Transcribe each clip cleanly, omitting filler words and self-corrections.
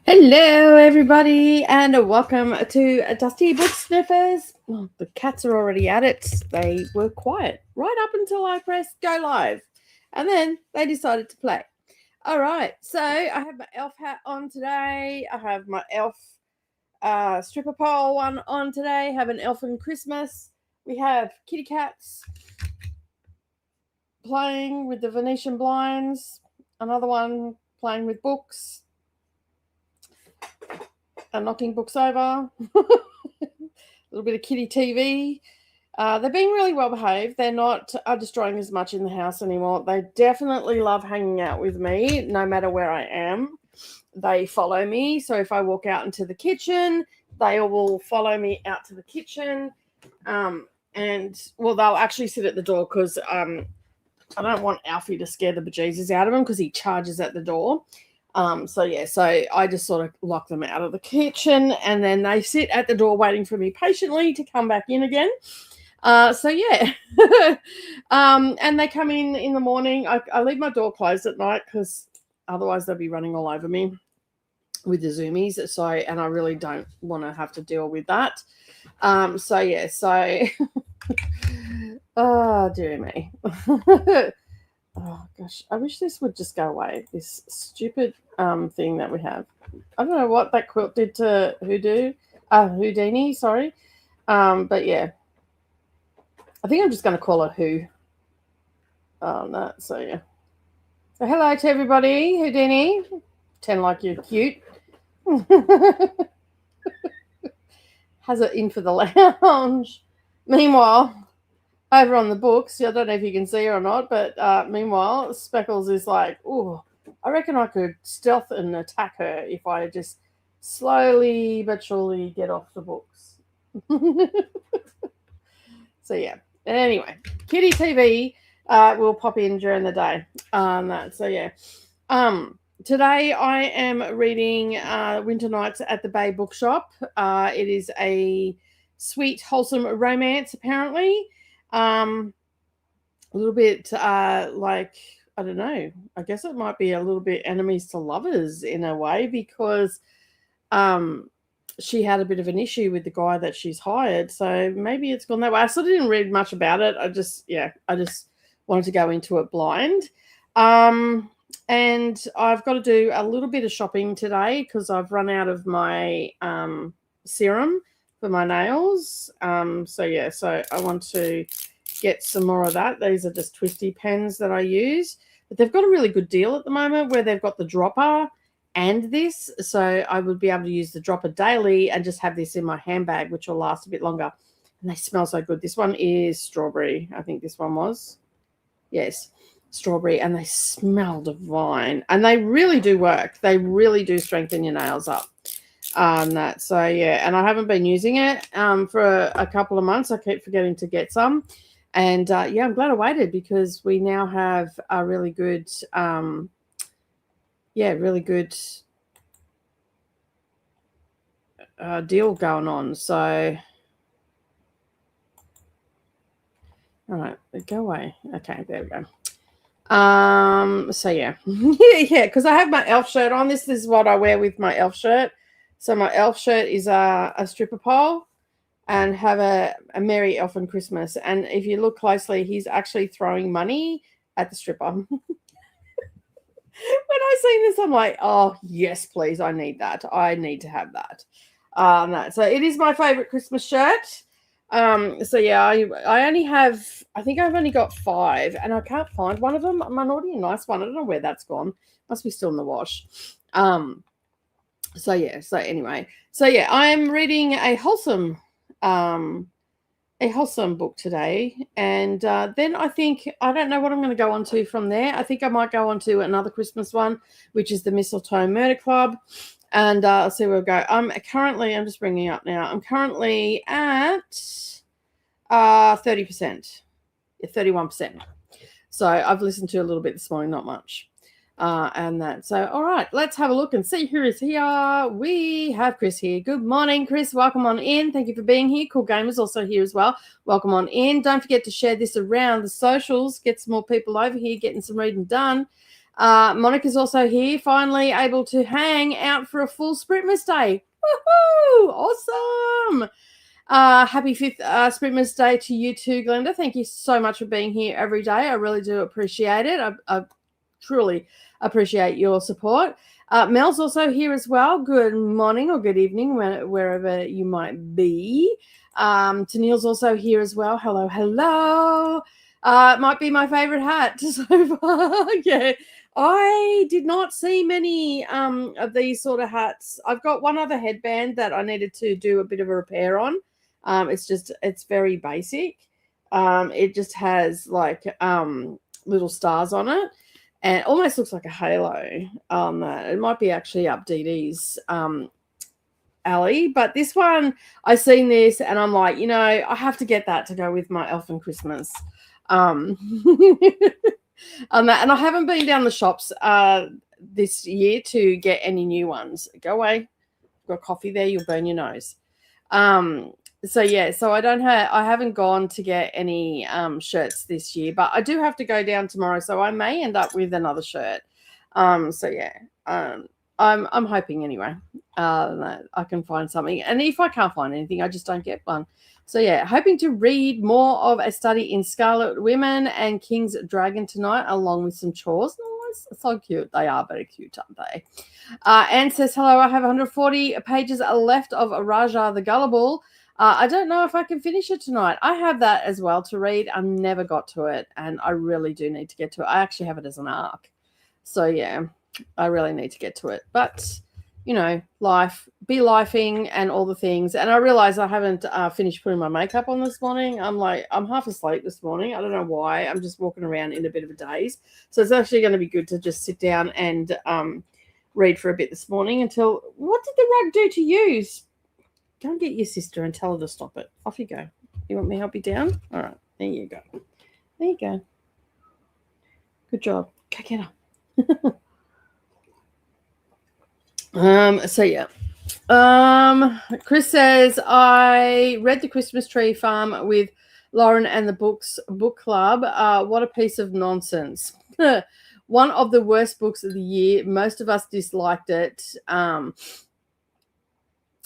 Hello, everybody, and welcome to Dusty Book Sniffers. Oh, the cats are already at it. They were quiet right up until I pressed go live, and then they decided to play. All right, so I have my elf hat on today. I have my elf stripper pole one on today. Have an elfin Christmas. We have kitty cats playing with the Venetian blinds. Another one playing with books and knocking books over. A little bit of kitty TV. They're being really well behaved. They're not destroying as much in the house anymore. They definitely love hanging out with me no matter where I am. They follow me. So if I walk out into the kitchen, they will follow me out to the kitchen. They'll actually sit at the door because I don't want Alfie to scare the bejesus out of him because he charges at the door. So I just sort of lock them out of the kitchen and then they sit at the door waiting for me patiently to come back in again. And they come in the morning. I leave my door closed at night because otherwise they'll be running all over me with the zoomies. And I really don't want to have to deal with that. Oh, dear me. Oh gosh, I wish this would just go away. This stupid thing that we have. I don't know what that quilt did to Houdini. Sorry, but yeah, I think I'm just going to call it Who. No, so yeah. So hello to everybody, Houdini. Pretend like you're cute. Has it in for the lounge. Meanwhile, over on the books, I don't know if you can see her or not, but meanwhile, Speckles is like, oh, I reckon I could stealth and attack her if I just slowly but surely get off the books. So, yeah. Anyway, Kitty TV will pop in during the day. Today I am reading Winter Nights at the Bay Bookshop. It is a sweet, wholesome romance, apparently. A little bit like, I don't know, I guess it might be a little bit enemies to lovers in a way because she had a bit of an issue with the guy that she's hired, so maybe it's gone that way. I sort of didn't read much about it. I just wanted to go into it blind. And I've got to do a little bit of shopping today because I've run out of my serum for my nails. So I want to get some more of that. These are just twisty pens that I use, but they've got a really good deal at the moment where they've got the dropper and this, so I would be able to use the dropper daily and just have this in my handbag, which will last a bit longer. And they smell so good. This one is strawberry. I think this one was. Yes, strawberry, and they smell divine, and they really do work. They really do strengthen your nails up. And I haven't been using it for a couple of months. I keep forgetting to get some. And I'm glad I waited because we now have a really good, deal going on. So, all right, go away. Okay, there we go. Because I have my elf shirt on. This is what I wear with my elf shirt. So my elf shirt is a stripper pole and have a Merry Elfin Christmas. And if you look closely, he's actually throwing money at the stripper. When I see this, I'm like, oh, yes, please. I need that. I need to have that. So it is my favorite Christmas shirt. I only have, I think I've only got 5 and I can't find one of them. A naughty and nice one. I don't know where that's gone. Must be still in the wash. I am reading a wholesome book today. And then I think, I don't know what I'm going to go on to from there. I think I might go on to another Christmas one, which is the Mistletoe Murder Club. And I'll see where we go. I'm just bringing up now. I'm currently at 30%, 31%. So I've listened to a little bit this morning, not much. So, all right, let's have a look and see who is here. We have Chris here. Good morning, Chris. Welcome on in. Thank you for being here. Cool Gamer's also here as well. Welcome on in. Don't forget to share this around the socials. Get some more people over here getting some reading done. Monica's also here, finally able to hang out for a full Sprintmas day. Woohoo! Awesome! Happy 5th Sprintmas Day to you too, Glenda. Thank you so much for being here every day. I really do appreciate it. I truly appreciate your support. Mel's also here as well. Good morning or good evening, wherever you might be. Tennille's also here as well. Hello, hello. It might be my favorite hat so far. Yeah. I did not see many of these sort of hats. I've got one other headband that I needed to do a bit of a repair on. It's very basic. It just has like little stars on it, and it almost looks like a halo. It might be actually up Dee Dee's alley, but this one, I seen this and I'm like, I have to get that to go with my Elf and Christmas. And I haven't been down the shops this year to get any new ones. Go away. I've got coffee there. You'll burn your nose. So I haven't gone to get any shirts this year, but I do have to go down tomorrow, so I may end up with another shirt. I'm hoping anyway that I can find something, and if I can't find anything, I just don't get one. So yeah, hoping to read more of A Study in Scarlet Women and King's Dragon tonight, along with some chores. Oh, it's so cute. They are very cute, aren't they? Anne says, hello, I have 140 pages left of Raja the Gullible. I don't know if I can finish it tonight. I have that as well to read. I never got to it, and I really do need to get to it. I actually have it as an arc. So yeah, I really need to get to it. But life, be lifing and all the things. And I realize I haven't finished putting my makeup on this morning. I'm half asleep this morning. I don't know why. I'm just walking around in a bit of a daze. So it's actually going to be good to just sit down and read for a bit this morning until, what did the rug do to you? Go and get your sister and tell her to stop it. Off you go. You want me to help you down? All right. There you go. There you go. Good job. Go get her. Chris says, I read The Christmas Tree Farm with Lauren and the book club. What a piece of nonsense. One of the worst books of the year. Most of us disliked it.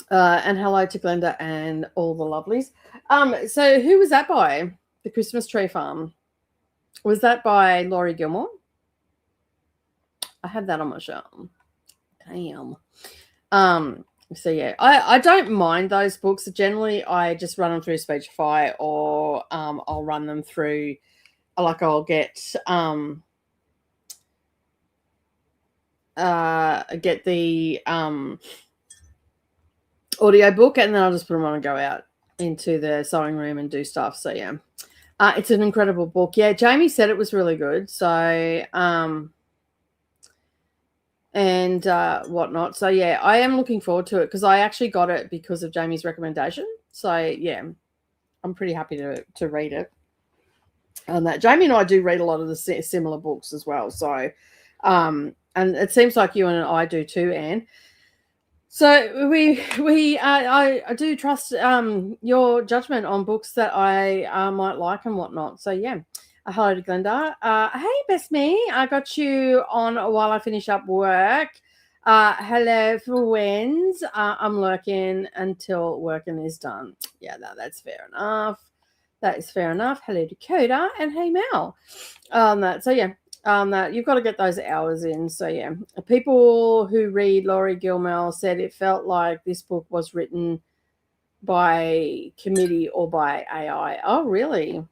And hello to Glenda and all the lovelies. So who was that by? The Christmas Tree Farm. Was that by Laurie Gilmore? I had that on my shelf. Damn. So yeah, I don't mind those books. Generally, I just run them through Speechify, or I'll run them through, like I'll get the audio book, and then I'll just put them on and go out into the sewing room and do stuff. So yeah, it's an incredible book. Yeah, Jamie said it was really good. So and whatnot. So yeah, I am looking forward to it because I actually got it because of Jamie's recommendation. So yeah, I'm pretty happy to read it. And that Jamie and I do read a lot of the similar books as well. So and it seems like you and I do too, Anne. So I do trust your judgment on books that I might like and whatnot. So yeah. Hello to Glenda. Hey, best me. I got you on while I finish up work. Hello, friends. I'm lurking until working is done. Yeah, that's fair enough. That is fair enough. Hello, Dakota. And hey, Mel. So yeah, you've got to get those hours in. So yeah, people who read Laurie Gilmore said it felt like this book was written by committee or by AI. Oh, really?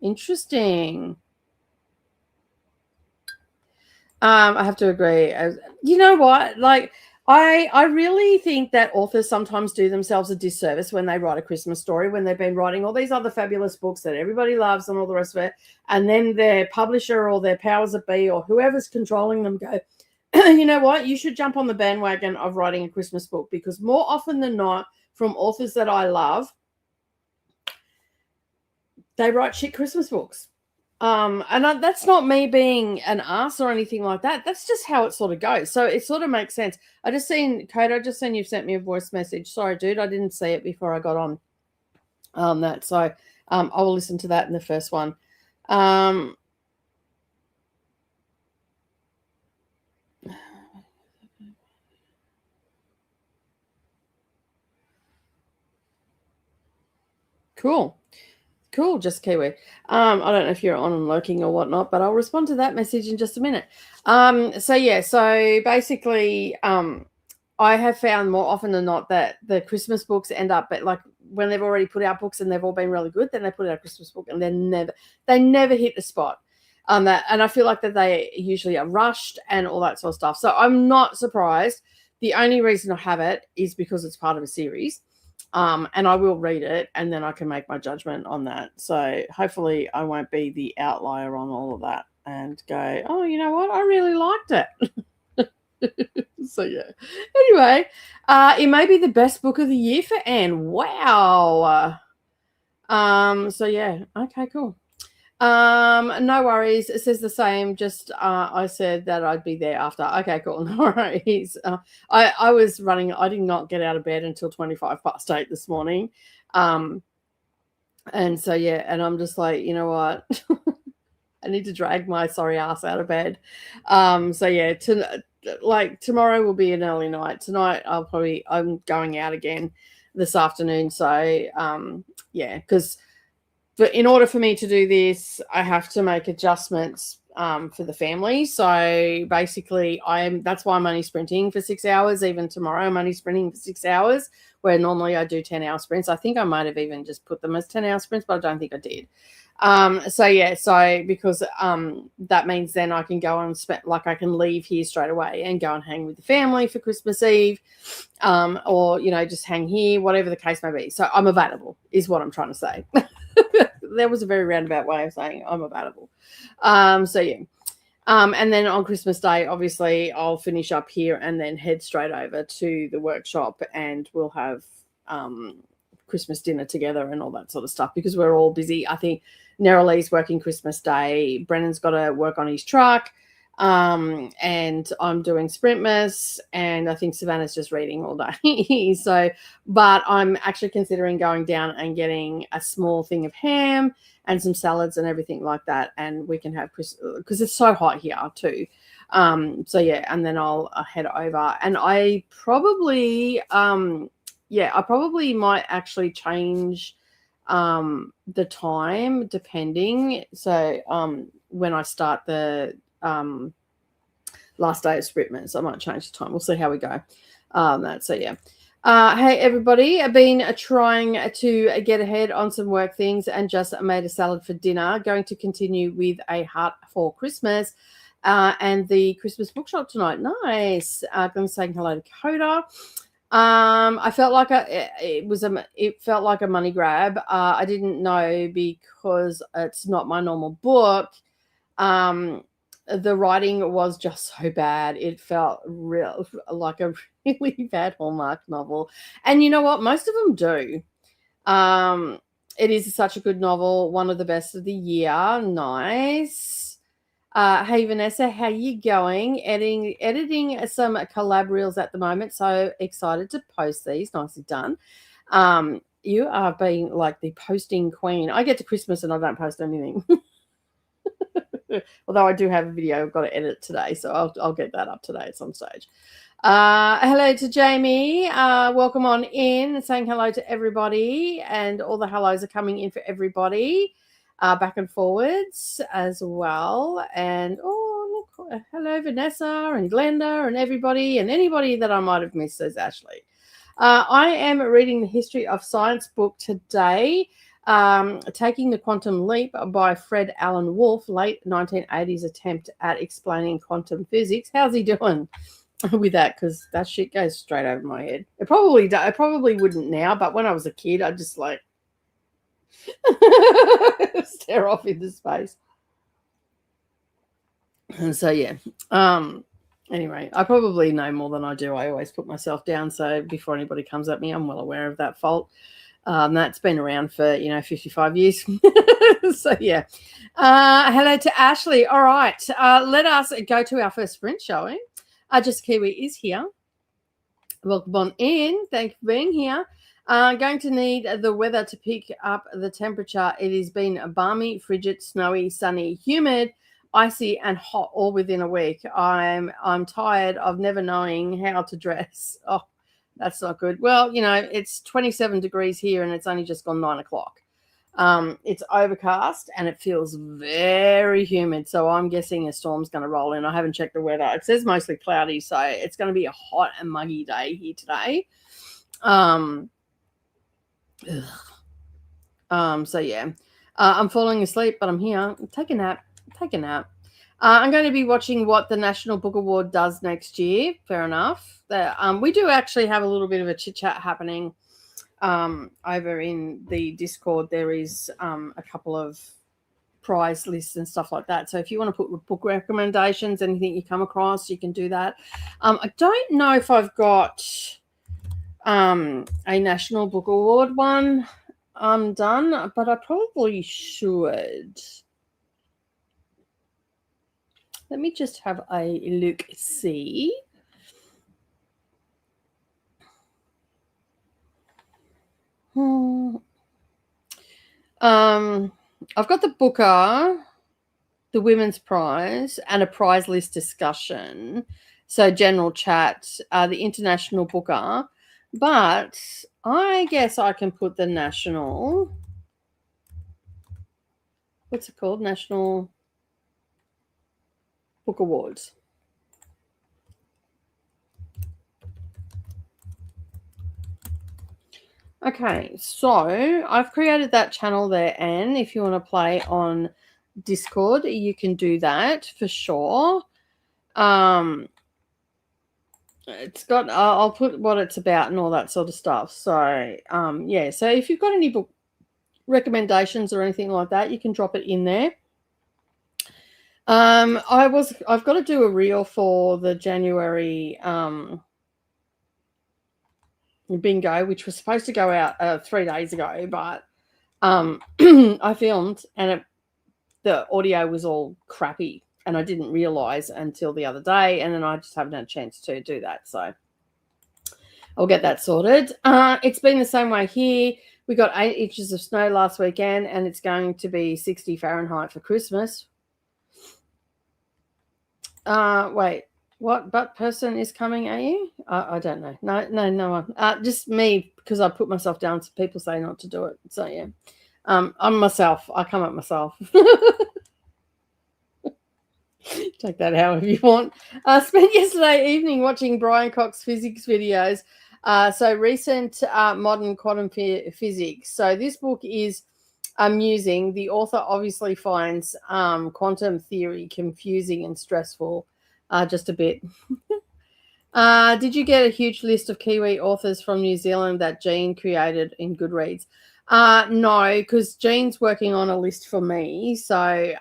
Interesting. I have to agree. You know what? Like, I really think that authors sometimes do themselves a disservice when they write a Christmas story, when they've been writing all these other fabulous books that everybody loves and all the rest of it, and then their publisher or their powers that be or whoever's controlling them go, you know what? You should jump on the bandwagon of writing a Christmas book, because more often than not, from authors that I love, they write shit Christmas books. And that's not me being an ass or anything like that. That's just how it sort of goes. So it sort of makes sense. Code, I just seen you've sent me a voice message. Sorry, dude, I didn't see it before I got on that. So I will listen to that in the first one. Cool. Cool, just Kiwi. I don't know if you're on and lurking or whatnot, but I'll respond to that message in just a minute. So basically, I have found more often than not that the Christmas books end up, but like when they've already put out books and they've all been really good, then they put out a Christmas book and they never hit the spot. And I feel like that they usually are rushed and all that sort of stuff. So I'm not surprised. The only reason I have it is because it's part of a series. And I will read it and then I can make my judgment on that. So hopefully I won't be the outlier on all of that and go, oh, you know what? I really liked it. So yeah. Anyway, it may be the best book of the year for Anne. Wow. So yeah. Okay, cool. No worries. It says the same. Just I said that I'd be there after. Okay, cool. No worries. I was running. I did not get out of bed until 8:25 this morning. And so yeah, and I'm just like, you know what? I need to drag my sorry ass out of bed. So yeah, tomorrow will be an early night. Tonight I'm going out again this afternoon. So yeah, because. But in order for me to do this, I have to make adjustments for the family. So basically, that's why I'm only sprinting for 6 hours. Even tomorrow, I'm only sprinting for 6 hours, where normally I do 10-hour sprints. I think I might have even just put them as 10-hour sprints, but I don't think I did. So because that means then I can go and I can leave here straight away and go and hang with the family for Christmas Eve, or just hang here, whatever the case may be. So I'm available, is what I'm trying to say. That was a very roundabout way of saying I'm available. So yeah. And then on Christmas Day, obviously, I'll finish up here and then head straight over to the workshop, and we'll have Christmas dinner together and all that sort of stuff because we're all busy. I think Neralee's working Christmas Day. Brennan's got to work on his truck. And I'm doing Sprintmas, and I think Savannah's just reading all day. But I'm actually considering going down and getting a small thing of ham and some salads and everything like that, and we can have because it's so hot here too. So yeah, and then I'll head over, and I probably might actually change the time depending. So when I start the last day of Sprintmas, I might change the time. We'll see how we go. So yeah. Hey everybody, I've been trying to get ahead on some work things and just made a salad for dinner. Going to continue with a heart for Christmas and the Christmas bookshop tonight. Nice. I'm saying hello to Coda. I felt like it felt like a money grab. I didn't know because it's not my normal book. The writing was just so bad. It felt like a really bad Hallmark novel. And you know what? Most of them do. It is such a good novel. One of the best of the year. Nice. Hey, Vanessa, how you going? Editing some collab reels at the moment. So excited to post these. Nicely done. You are being like the posting queen. I get to Christmas and I don't post anything. Although I do have a video I've got to edit today, so I'll get that up today at some stage. Hello to Jamie. Welcome on in. Saying hello to everybody, and all the hellos are coming in for everybody, back and forwards as well. And look, hello Vanessa and Glenda and everybody and anybody that I might have missed, says Ashley. I am reading the History of Science book today. Taking the Quantum Leap by Fred Alan Wolfe, late 1980s attempt at explaining quantum physics. How's he doing with that? Because that shit goes straight over my head. It probably wouldn't now, but when I was a kid, I just like stare off into space. And so yeah. Anyway, I probably know more than I do. I always put myself down, so before anybody comes at me, I'm well aware of that fault. That's been around for 55 years. So yeah. Hello to Ashley. All right, let us go to our first sprint showing. Just Kiwi is here. Welcome on in. Thank you for being here. Going to need the weather to pick up the temperature. It has been balmy, frigid, snowy, sunny, humid, icy, and hot all within a week. I'm tired of never knowing how to dress. Oh, that's not good. Well, it's 27 degrees here and it's only just gone 9 o'clock. It's overcast and it feels very humid. So I'm guessing a storm's going to roll in. I haven't checked the weather. It says mostly cloudy. So it's going to be a hot and muggy day here today. So yeah, I'm falling asleep, but I'm here. Take a nap. Take a nap. I'm going to be watching what the National Book Award does next year. Fair enough. We do actually have a little bit of a chit chat happening over in the Discord. There is a couple of prize lists and stuff like that. So if you want to put book recommendations, anything you come across, you can do that. I don't know if I've got a National Book Award one done, but I probably should. Let me just have a look, see. I've got the Booker, the Women's Prize, and a prize list discussion. So general chat, the International Booker. But I guess I can put the National, what's it called? National Book Awards. Okay, so I've created that channel there, and if you want to play on Discord, you can do that for sure. It's got, I'll put what it's about and all that sort of stuff. So, yeah, so if you've got any book recommendations or anything like that, you can drop it in there. I've got to do a reel for the January bingo, which was supposed to go out 3 days ago, but I filmed and the audio was all crappy, and I didn't realize until the other day, and then I just haven't had a chance to do that. So I'll get that sorted. It's been the same way here. We got 8 inches of snow last weekend, and it's going to be 60 Fahrenheit for Christmas. Wait, what person is coming at you? I don't know. No one. Just me, because I put myself down. So people say not to do it. So yeah, I'm myself. I come at myself. Take that however you want. Spent yesterday evening watching Brian Cox's physics videos. So recent modern quantum physics. So this book is amusing. The author obviously finds quantum theory confusing and stressful, just a bit. Did you get a huge list of Kiwi authors from New Zealand that Jean created in Goodreads? No, because Jean's working on a list for me. So,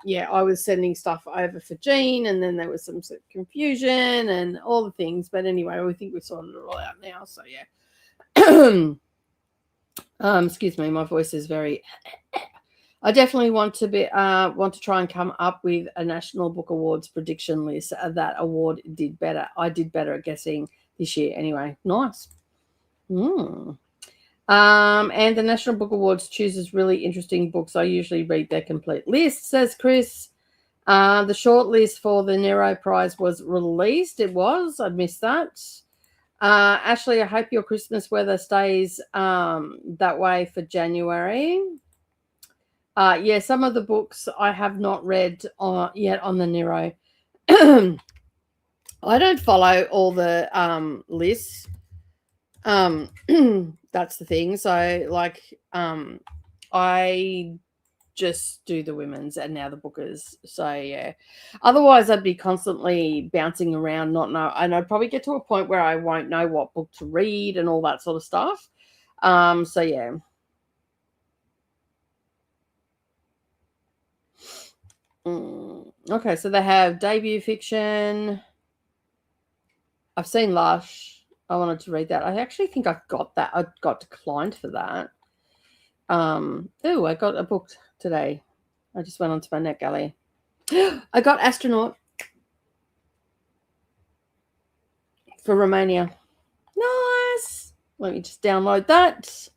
yeah, I was sending stuff over for Jean, and then there was some sort of confusion and all the things. But anyway, we think we've sorted it all out now. So, yeah. Excuse me, my voice is very... I definitely want to try and come up with a National Book Awards prediction list. That award did better. I did better at guessing this year. Anyway, nice. And the National Book Awards chooses really interesting books. I usually read their complete list, says Chris. The short list for the Nero Prize was released. It was. I missed that. Ashley, I hope your Christmas weather stays that way for January. Yeah, some of the books I have not read yet on the Nero. I don't follow all the lists. That's the thing. So, like, I just do the women's and now the bookers. So, yeah. Otherwise, I'd be constantly bouncing around, and I'd probably get to a point where I won't know what book to read and all that sort of stuff. So, yeah. Okay, so they have debut fiction. I've seen Lush. I wanted to read that. I actually think I've got that. I got declined for that. Oh, I got a book today. I just went onto my NetGalley. I got Astronaut for Romania. Nice. Let me just download that.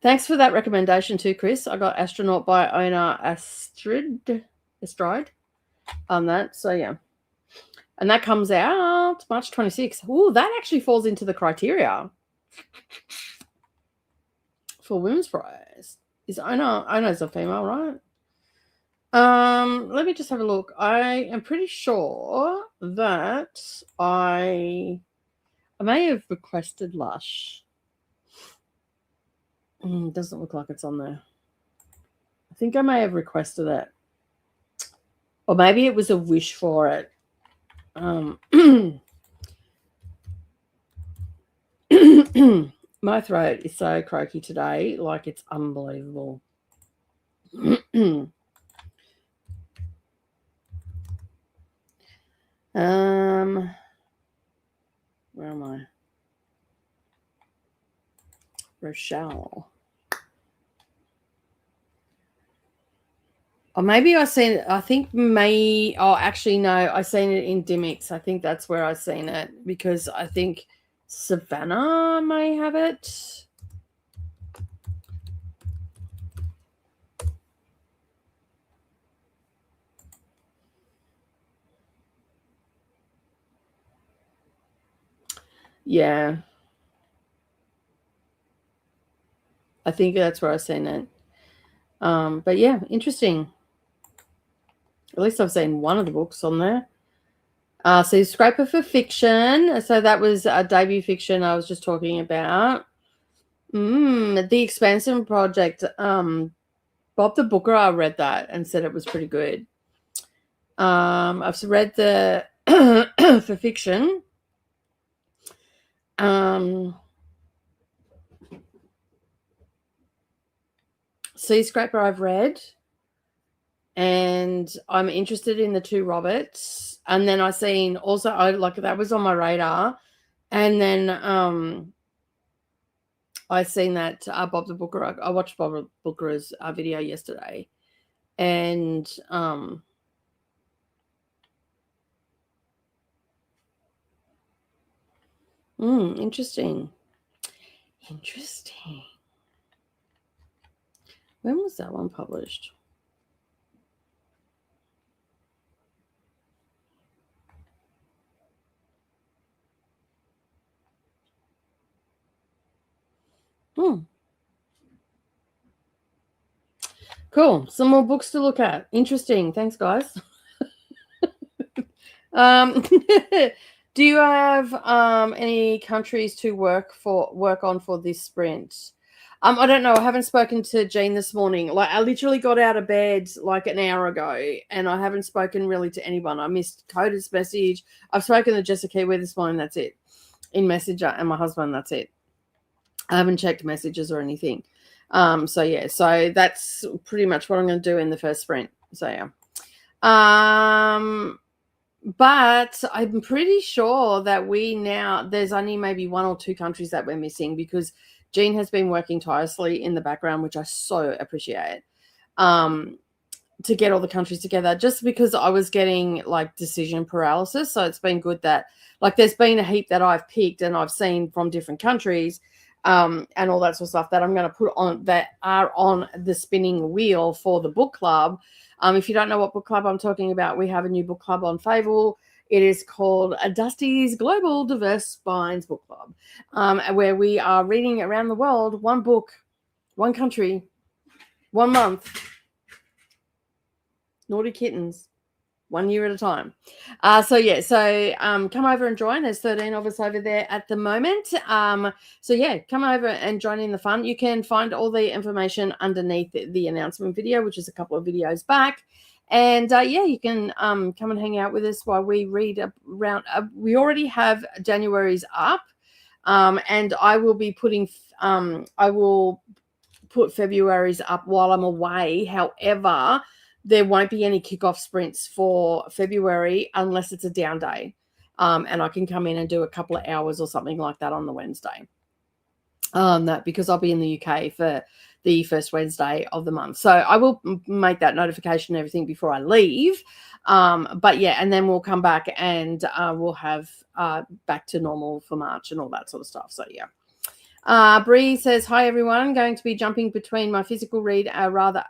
Thanks for that recommendation too, Chris. I got Astronaut by Ona Astride on that. So, yeah. And that comes out March 26th. Oh, that actually falls into the criteria for women's prize. Is Ona's a female, right? Let me just have a look. I am pretty sure that I may have requested Lush. Doesn't look like it's on there. I think I may have requested it. Or maybe it was a wish for it. My throat is so croaky today, like it's unbelievable. Where am I? Rochelle. Or maybe I seen it. I think actually no, I seen it in Dimmicks. I think that's where I seen it because I think Savannah may have it. Yeah. I think that's where I seen it. But yeah, interesting. At least I've seen one of the books on there. So Scraper for Fiction. So that was a debut fiction I was just talking about. The Expansion Project. Bob the Booker, I read that and said it was pretty good. I've read the for fiction. Sea Scraper I've read. And I'm interested in the two Roberts. And then I seen also, that was on my radar. And then I seen that Bob the Booker. I watched Bob Booker's video yesterday. And interesting. Interesting. When was that one published? Cool. Some more books to look at. Interesting. Thanks, guys. Do you have any countries to work on for this sprint? I don't know. I haven't spoken to Jean this morning. Like, I literally got out of bed like an hour ago, and I haven't spoken really to anyone. I missed Coda's message. I've spoken to Jessica Kiwi this morning. That's it. In Messenger, and my husband. That's it. I haven't checked messages or anything. So that's pretty much what I'm going to do in the first sprint. So yeah. But I'm pretty sure that there's only maybe 1 or 2 countries that we're missing because Jean has been working tirelessly in the background, which I so appreciate, to get all the countries together, just because I was getting like decision paralysis. So it's been good that there's been a heap that I've picked and I've seen from different countries, and all that sort of stuff that I'm going to put on that are on the spinning wheel for the book club. If you don't know what book club I'm talking about, we have a new book club on Fable. It is called Dusty's Global Diverse Spines Book Club, where we are reading around the world, one book, one country, 1 month. Naughty kittens, 1 year at a time. Come over and join. There's 13 of us over there at the moment. Come over and join in the fun. You can find all the information underneath the announcement video, which is a couple of videos back. And you can come and hang out with us while we read around. We already have January's up, and I will be putting. I will put February's up while I'm away. However, there won't be any kickoff sprints for February unless it's a down day, and I can come in and do a couple of hours or something like that on the Wednesday. Because I'll be in the UK for the first Wednesday of the month. So I will make that notification and everything before I leave. And then we'll come back and we'll have back to normal for March and all that sort of stuff. So, yeah. Bree says, hi, everyone. Going to be jumping between my physical read, a rather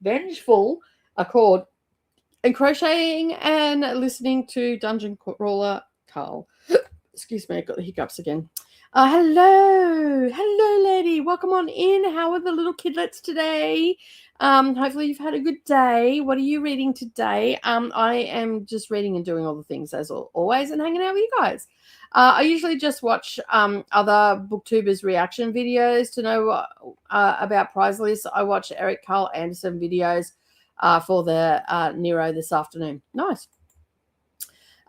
vengeful accord, and crocheting and listening to Dungeon Crawler Carl. Excuse me, I got the hiccups again. Hello, lady. Welcome on in. How are the little kidlets today? Hopefully you've had a good day. What are you reading today? I am just reading and doing all the things as always and hanging out with you guys. I usually just watch other booktubers' reaction videos to know about prize lists. I watch Eric Carl Anderson videos for the Nero this afternoon. Nice.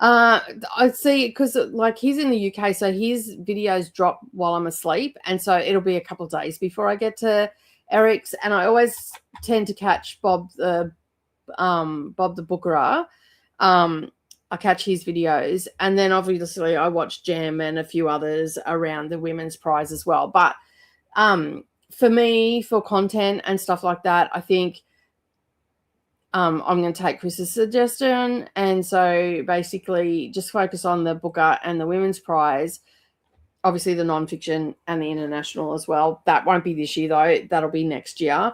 I see, because like he's in the UK, so his videos drop while I'm asleep, and so it'll be a couple of days before I get to Eric's. And I always tend to catch Bob the Bookerer. I catch his videos, and then obviously I watch Gem and a few others around the women's prize as well. But for me, for content and stuff like that, I think I'm going to take Chris's suggestion, and so basically just focus on the Booker and the women's prize, obviously the nonfiction and the international as well. That won't be this year though, that'll be next year.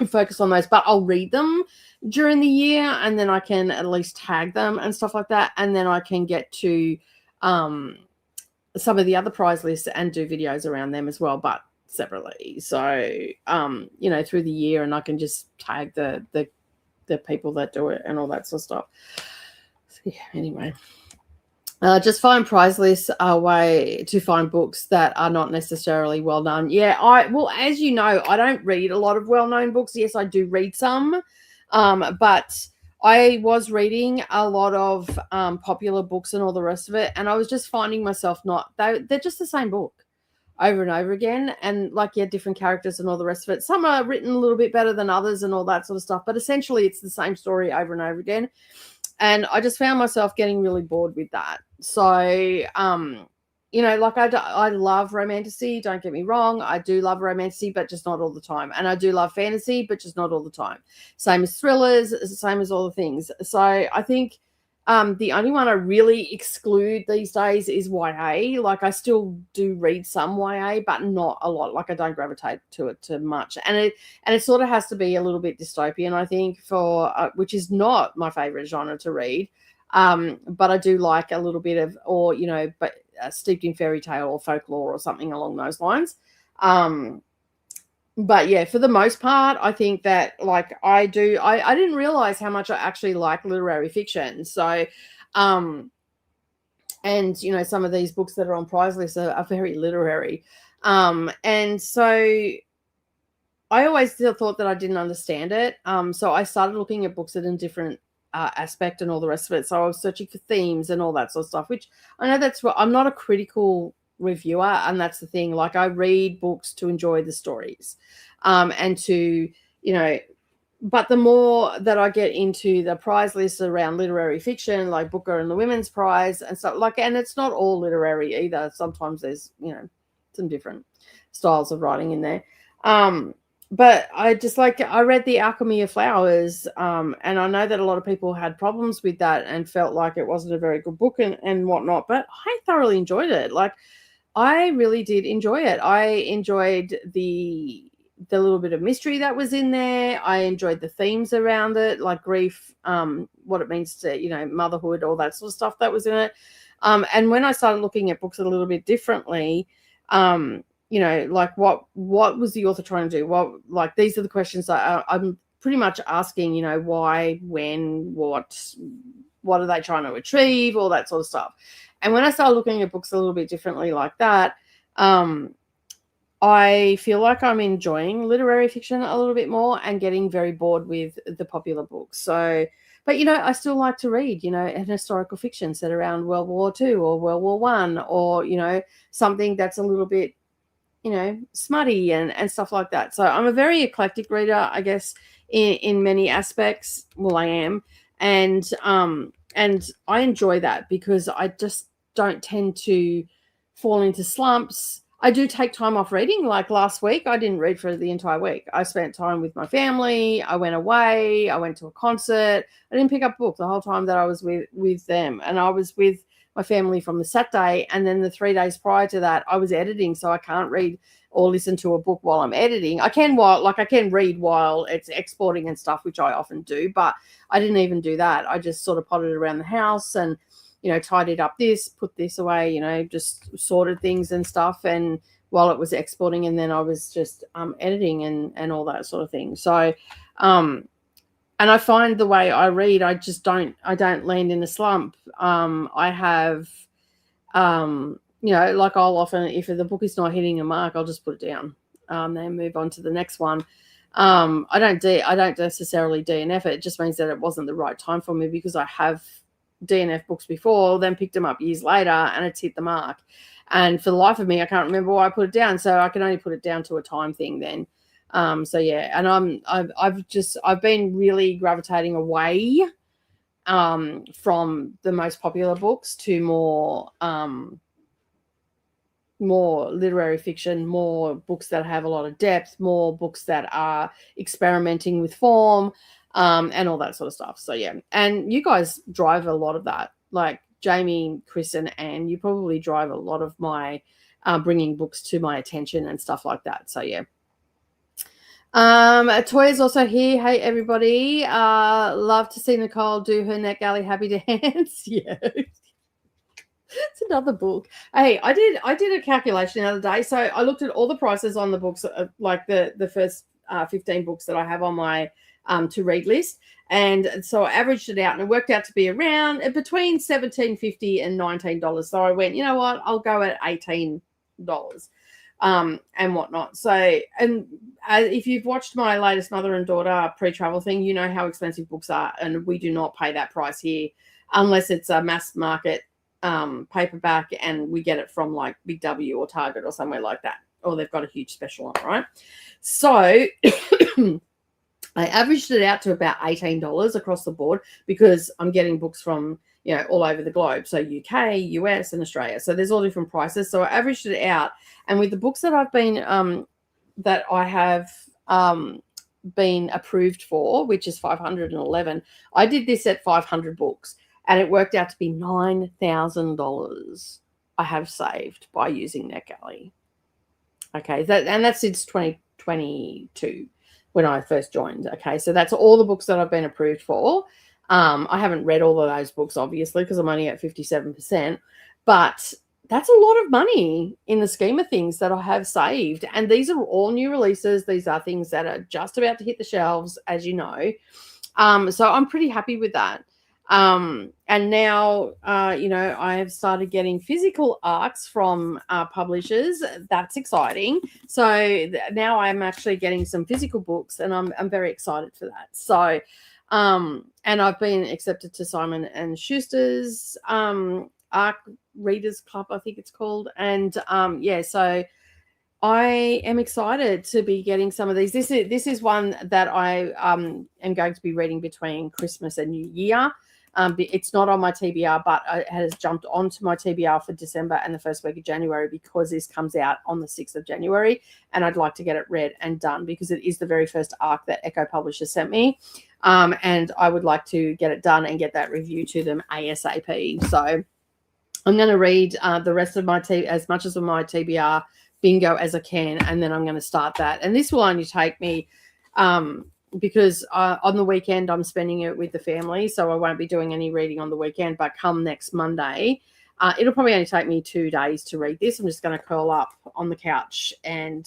Focus on those, but I'll read them during the year, and then I can at least tag them and stuff like that, and then I can get to some of the other prize lists and do videos around them as well, but separately. So through the year, and I can just tag the people that do it and all that sort of stuff. So, yeah, anyway, just find prize lists are a way to find books that are not necessarily well known. As you know, I don't read a lot of well-known books. Yes, I do read some, but I was reading a lot of popular books and all the rest of it, and I was just finding myself they're just the same book over and over again, and different characters and all the rest of it. Some are written a little bit better than others and all that sort of stuff, but essentially it's the same story over and over again, and I just found myself getting really bored with that. So I love romantasy, don't get me wrong. I do love romantasy, but just not all the time. And I do love fantasy, but just not all the time. Same as thrillers, same as all the things. So I think the only one I really exclude these days is YA. I still do read some YA, but not a lot. I don't gravitate to it too much. And it sort of has to be a little bit dystopian, I think, for which is not my favorite genre to read. But I do like a little bit of, steeped in fairy tale or folklore or something along those lines. But yeah, for the most part, I think that I didn't realize how much I actually like literary fiction. So, some of these books that are on prize lists are very literary. And so I always thought that I didn't understand it. So I started looking at books at a different aspect and all the rest of it. So I was searching for themes and all that sort of stuff, which I know that's what I'm not a critical reviewer, and that's the thing. I read books to enjoy the stories, and to but the more that I get into the prize lists around literary fiction, like Booker and the Women's Prize and stuff, and it's not all literary either. Sometimes there's some different styles of writing in there. But I just I read The Alchemy of Flowers, and I know that a lot of people had problems with that and felt like it wasn't a very good book and whatnot, but I thoroughly enjoyed it. I really did enjoy it. I enjoyed the little bit of mystery that was in there. I enjoyed the themes around it, like grief, what it means to, motherhood, all that sort of stuff that was in it. And when I started looking at books a little bit differently, what was the author trying to do? These are the questions I'm pretty much asking, why, when, what are they trying to achieve, all that sort of stuff. And when I started looking at books a little bit differently like that, I feel like I'm enjoying literary fiction a little bit more and getting very bored with the popular books. So, but, I still like to read, an historical fiction set around World War II or World War I, or, something that's a little bit, smutty and stuff like that. So I'm a very eclectic reader, I guess, in many aspects. Well, I am. And I enjoy that because I just don't tend to fall into slumps. I do take time off reading. Like last week, I didn't read for the entire week. I spent time with my family. I went away. I went to a concert. I didn't pick up a book the whole time that I was with them. And I was with my family from the Saturday. And then the 3 days prior to that, I was editing. So I can't read or listen to a book while I'm editing. I can read while it's exporting and stuff, which I often do. But I didn't even do that. I just sort of potted around the house and tidied up this, put this away, just sorted things and stuff. And while it was exporting, and then I was just editing and all that sort of thing. So, and I find the way I read, I don't land in a slump. I have, like I'll often, if the book is not hitting a mark, I'll just put it down, then move on to the next one. I don't necessarily DNF it. It just means that it wasn't the right time for me, because I have DNF books before, then picked them up years later, and it's hit the mark. And for the life of me, I can't remember why I put it down. So I can only put it down to a time thing then. So yeah, and I've been really gravitating away from the most popular books to more literary fiction, more books that have a lot of depth, more books that are experimenting with form, and all that sort of stuff. So yeah, and you guys drive a lot of that, like Jamie, Chris, and Anne. You probably drive a lot of my bringing books to my attention and stuff like that. So yeah. Toya's also here. Hey everybody. Love to see Nicole do her NetGalley happy dance. Yeah. It's another book. Hey, I did a calculation the other day. So I looked at all the prices on the books, like the first 15 books that I have on my to read list. And so I averaged it out, and it worked out to be around between $17.50 and $19. So I went, you know what, I'll go at $18 and whatnot. So, and if you've watched my latest mother and daughter pre-travel thing, you know how expensive books are, and we do not pay that price here unless it's a mass market paperback, and we get it from like Big W or Target or somewhere like that, or they've got a huge special on it, right? So I averaged it out to about $18 across the board, because I'm getting books from, all over the globe. So UK, US, and Australia. So there's all different prices. So I averaged it out. And with the books that I've been, that I have been approved for, which is 511, I did this at 500 books, and it worked out to be $9,000 I have saved by using NetGalley. Okay. And that's since 2022. When I first joined. Okay, so that's all the books that I've been approved for. I haven't read all of those books, obviously, because I'm only at 57%, but that's a lot of money in the scheme of things that I have saved. And these are all new releases. These are things that are just about to hit the shelves, as you know. So I'm pretty happy with that. And now, I have started getting physical ARCs from publishers. That's exciting. So now I'm actually getting some physical books, and I'm very excited for that. So, and I've been accepted to Simon and Schuster's ARC Readers Club, I think it's called. And so I am excited to be getting some of these. This is one that I am going to be reading between Christmas and New Year. It's not on my TBR, but it has jumped onto my TBR for December and the first week of January, because this comes out on the 6th of January, and I'd like to get it read and done, because it is the very first ARC that Echo Publishers sent me, and I would like to get it done and get that review to them ASAP. So I'm going to read the rest of as much of my TBR bingo as I can, and then I'm going to start that. And this will only take me because on the weekend I'm spending it with the family, so I won't be doing any reading on the weekend. But come next Monday, it'll probably only take me 2 days to read this. I'm just going to curl up on the couch and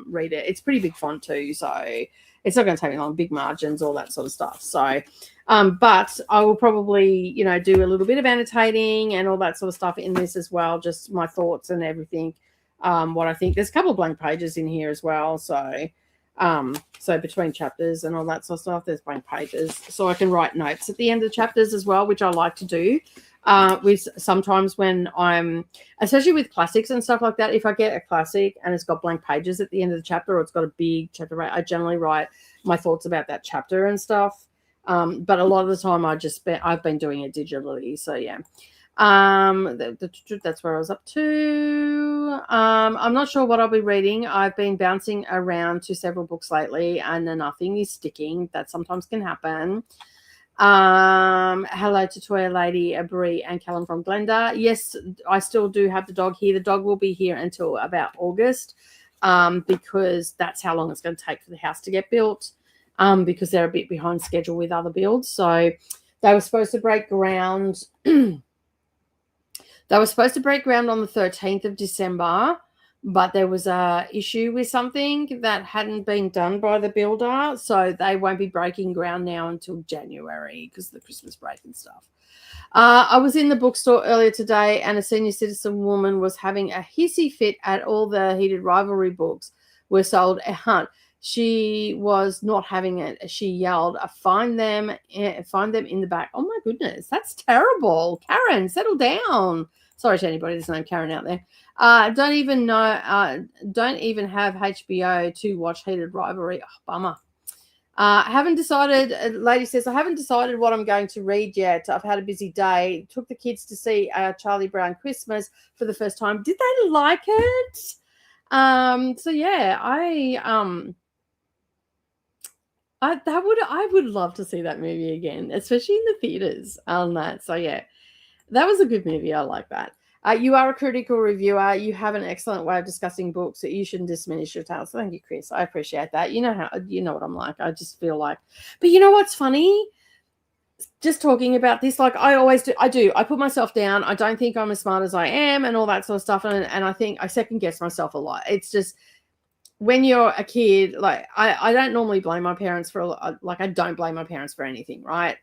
read it. It's pretty big font too, so it's not going to take me long. Big margins, all that sort of stuff. So, but I will probably, do a little bit of annotating and all that sort of stuff in this as well, just my thoughts and everything, what I think. There's a couple of blank pages in here as well, so between chapters and all that sort of stuff, there's blank pages, so I can write notes at the end of the chapters as well, which I like to do. With sometimes when I'm, especially with classics and stuff like that, if I get a classic and it's got blank pages at the end of the chapter, or it's got a big chapter, I generally write my thoughts about that chapter and stuff. But a lot of the time I've been doing it digitally. So yeah. That's where I was up to. I'm not sure what I'll be reading. I've been bouncing around to several books lately, and nothing is sticking. That sometimes can happen. Hello to Toya Lady, Brie, and Callum from Glenda. Yes, I still do have the dog here. The dog will be here until about August, because that's how long it's going to take for the house to get built, because they're a bit behind schedule with other builds. So they were supposed to break ground They were supposed to break ground on the 13th of December, but there was a issue with something that hadn't been done by the builder, so they won't be breaking ground now until January because of the Christmas break and stuff. I was in the bookstore earlier today, and a senior citizen woman was having a hissy fit at all the Heated Rivalry books were sold out. She was not having it. She yelled, find them in the back. Oh my goodness, that's terrible. Karen, settle down. Sorry to anybody that's named Karen out there. Don't even have HBO to watch Heated Rivalry. Oh, bummer. I haven't decided, a lady says, I haven't decided what I'm going to read yet. I've had a busy day. Took the kids to see Charlie Brown Christmas for the first time. Did they like it? So yeah, I would love to see that movie again, especially in the theaters on that. So yeah, that was a good movie. I like that. You are a critical reviewer. You have an excellent way of discussing books. So you shouldn't diminish your talents. Thank you, Chris. I appreciate that. You know what I'm like. I just feel like, but you know what's funny? Just talking about this, like I always do. I put myself down. I don't think I'm as smart as I am and all that sort of stuff. And I think I second guess myself a lot. It's just when you're a kid, like I don't normally blame my parents I don't blame my parents for anything, right?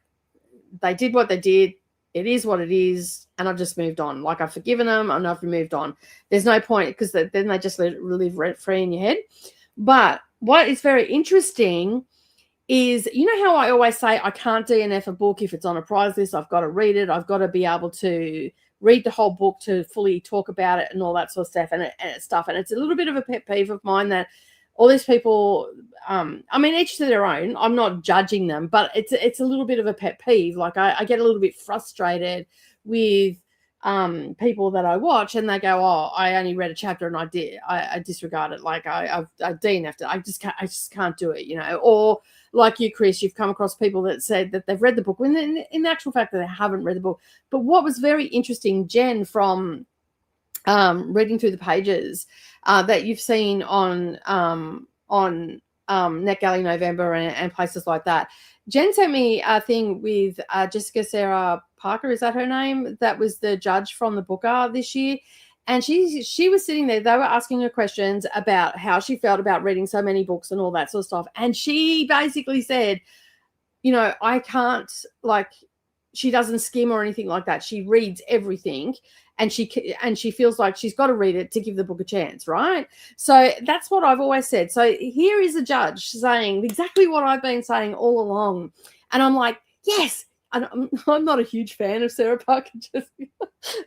They did what they did. It is what it is, and I've just moved on. Like I've forgiven them, and I've moved on. There's no point because then they just live rent free in your head. But what is very interesting is, you know how I always say I can't DNF a book if it's on a prize list. I've got to read it. I've got to be able to read the whole book to fully talk about it and all that sort of stuff. And it's a little bit of a pet peeve of mine that all these people, I mean, each to their own. I'm not judging them, but it's a little bit of a pet peeve. Like I get a little bit frustrated with people that I watch, and they go, "Oh, I only read a chapter and I disregard it. Like I DNF'd it. I just can't do it, you know." Or like you, Chris, you've come across people that said that they've read the book when in actual fact that they haven't read the book. But what was very interesting, Jen, from reading through the pages that you've seen on NetGalley November and places like that. Jen sent me a thing with Jessica Sarah Parker. Is that her name? That was the judge from the Booker this year. And she was sitting there. They were asking her questions about how she felt about reading so many books and all that sort of stuff. And she basically said, you know, I can't, like, she doesn't skim or anything like that. She reads everything. And she feels like she's got to read it to give the book a chance, right? So that's what I've always said. So here is a judge saying exactly what I've been saying all along. And I'm like, yes. And I'm not a huge fan of Sarah Parker Jessica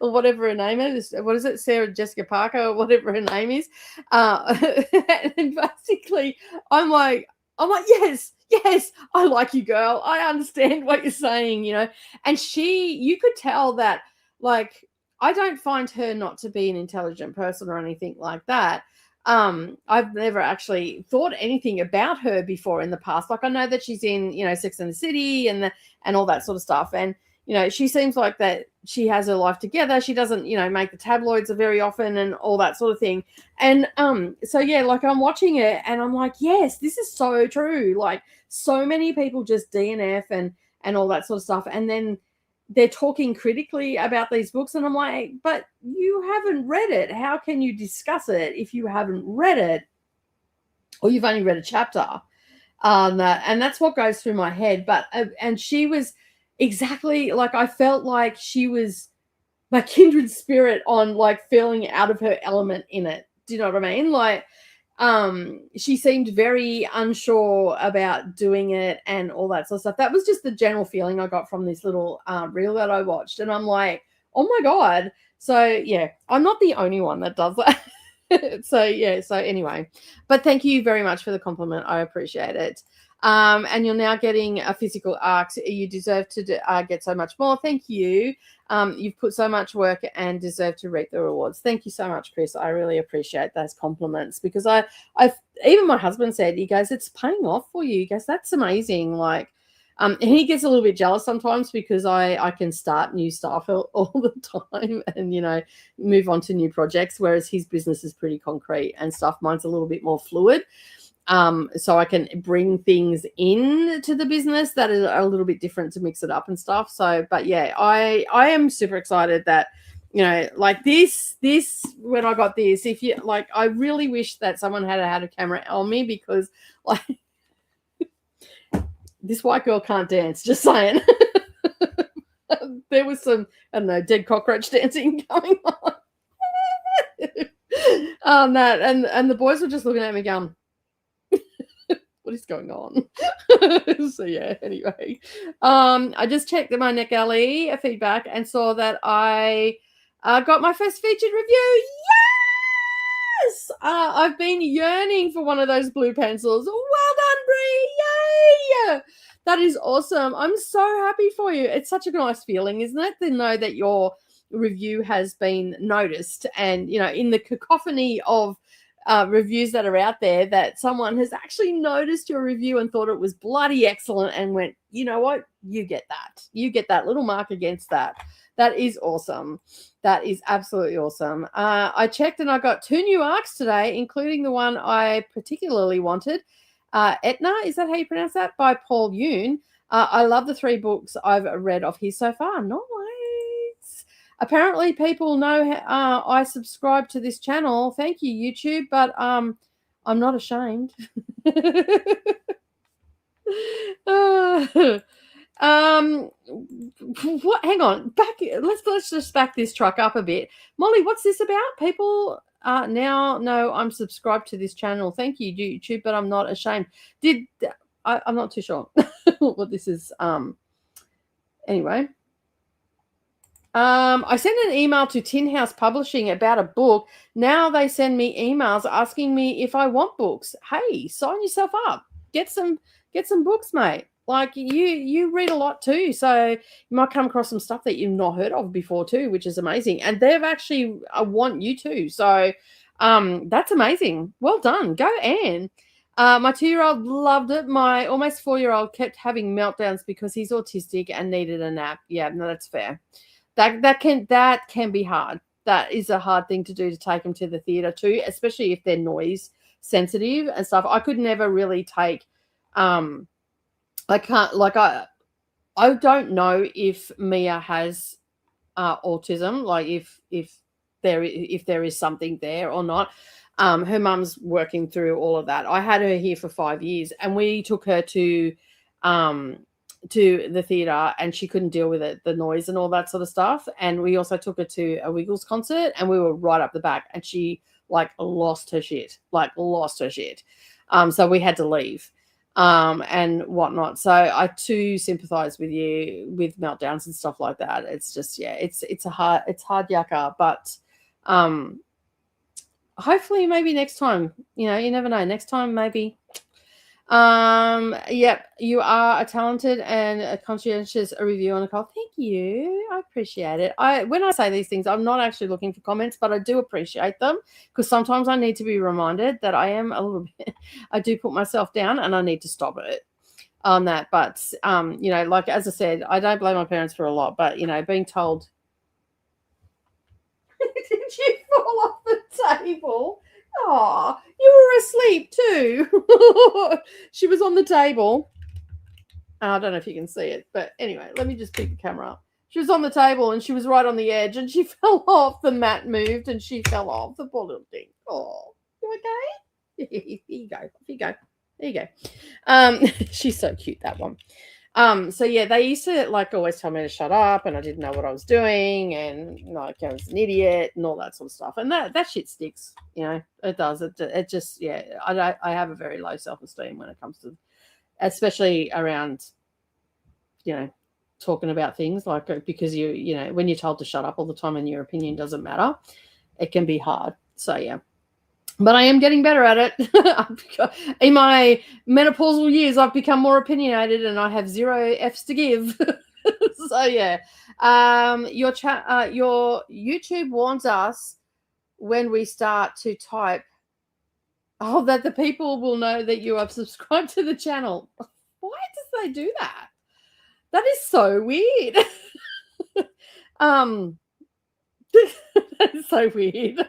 or whatever her name is. What is it? Sarah Jessica Parker or whatever her name is. And basically I'm like, yes, I like you, girl. I understand what you're saying, you know. And you could tell that, like, I don't find her not to be an intelligent person or anything like that. I've never actually thought anything about her before in the past. Like I know that she's in, you know, Sex and the City and all that sort of stuff. And, you know, she seems like that she has her life together. She doesn't, you know, make the tabloids very often and all that sort of thing. And so, yeah, like I'm watching it and I'm like, yes, this is so true. Like so many people just DNF and all that sort of stuff. And then they're talking critically about these books. And I'm like, but you haven't read it. How can you discuss it if you haven't read it or you've only read a chapter? And that's what goes through my head. But, and she was exactly like, I felt like she was my kindred spirit on like feeling out of her element in it. Do you know what I mean? Like, she seemed very unsure about doing it and all that sort of stuff. That was just the general feeling I got from this little reel that I watched. And I'm like, oh my God. So yeah, I'm not the only one that does that. So yeah, so anyway, but thank you very much for the compliment. I appreciate it. And you're now getting a physical ARC. You deserve to get so much more. Thank you. You've put so much work and deserve to reap the rewards. Thank you so much, Chris. I really appreciate those compliments because I even my husband said, he goes, it's paying off for you. He goes, that's amazing. Like, and he gets a little bit jealous sometimes because I can start new stuff all the time and, you know, move on to new projects, whereas his business is pretty concrete and stuff. Mine's a little bit more fluid. So I can bring things in to the business that are a little bit different to mix it up and stuff. So, but yeah, I am super excited that You know, like this when I got this, if you like, I really wish that someone had had a camera on me, because like this white girl can't dance, just saying. There was some, I don't know, dead cockroach dancing going on. That and the boys were just looking at me going, what is going on? So yeah, anyway. I just checked my NetGalley feedback and saw that I got my first featured review. Yes! I've been yearning for one of those blue pencils. Well done, Brie! Yay! That is awesome. I'm so happy for you. It's such a nice feeling, isn't it, to know that your review has been noticed, and you know, in the cacophony of reviews that are out there, that someone has actually noticed your review and thought it was bloody excellent and went, you know what, you get that little mark against that. That is awesome. That is absolutely awesome. I checked and I got 2 new arcs today, including the one I particularly wanted, Etna, is that how you pronounce that, by Paul Yoon. I love the 3 books I've read of his so far. Nice. Apparently people know I subscribe to this channel. Thank you, YouTube, but I'm not ashamed. What, hang on, let's just back this truck up a bit. Molly, what's this about? People now know I'm subscribed to this channel. Thank you, YouTube, but I'm not ashamed. I'm not too sure what this is. Anyway, I sent an email to Tin House Publishing about a book. Now they send me emails asking me if I want books. Hey, sign yourself up. Get some books, mate. Like you read a lot too, so you might come across some stuff that you've not heard of before too, which is amazing. And they've actually want you too, so that's amazing. Well done, go Anne. My 2-year-old loved it. My almost 4-year-old kept having meltdowns because he's autistic and needed a nap. Yeah, no, that's fair. That can be hard. That is a hard thing to do, to take them to the theater too, especially if they're noise sensitive and stuff. I could never really take. I can't, like, I don't know if Mia has autism, like if there is something there or not. Her mum's working through all of that. I had her here for 5 years, and we took her to the theater, and she couldn't deal with it, the noise and all that sort of stuff. And we also took her to a Wiggles concert, and we were right up the back, and she lost her shit. So we had to leave and whatnot. So I too sympathize with you with meltdowns and stuff like that. It's just, yeah, it's hard yakka, but hopefully maybe next time, you never know, next time maybe. Yep, you are a talented and a conscientious reviewer, Nicole. Thank you. I appreciate it. When I say these things, I'm not actually looking for comments, but I do appreciate them, because sometimes I need to be reminded that I am a little bit, I do put myself down, and I need to stop it on that. But like, as I said, I don't blame my parents for a lot, but being told, did you fall off the table? Oh, you were asleep too. She was on the table. I don't know if you can see it, but anyway, let me just pick the camera up. She was on the table, and she was right on the edge, and she fell off. The mat moved, and she fell off. The poor little thing. Oh, you okay? Here you go. There you go. She's so cute, that one. So yeah, they used to always tell me to shut up, and I didn't know what I was doing, and I was an idiot and all that sort of stuff. And that shit sticks, it does. It just, yeah, I have a very low self-esteem when it comes to, especially around, talking about things because when you're told to shut up all the time and your opinion doesn't matter, it can be hard. So yeah. But I am getting better at it. In my menopausal years, I've become more opinionated, and I have 0 F's to give. So yeah, your YouTube warns us when we start to type, that the people will know that you have subscribed to the channel. Why does they do that? That is so weird. That is so weird.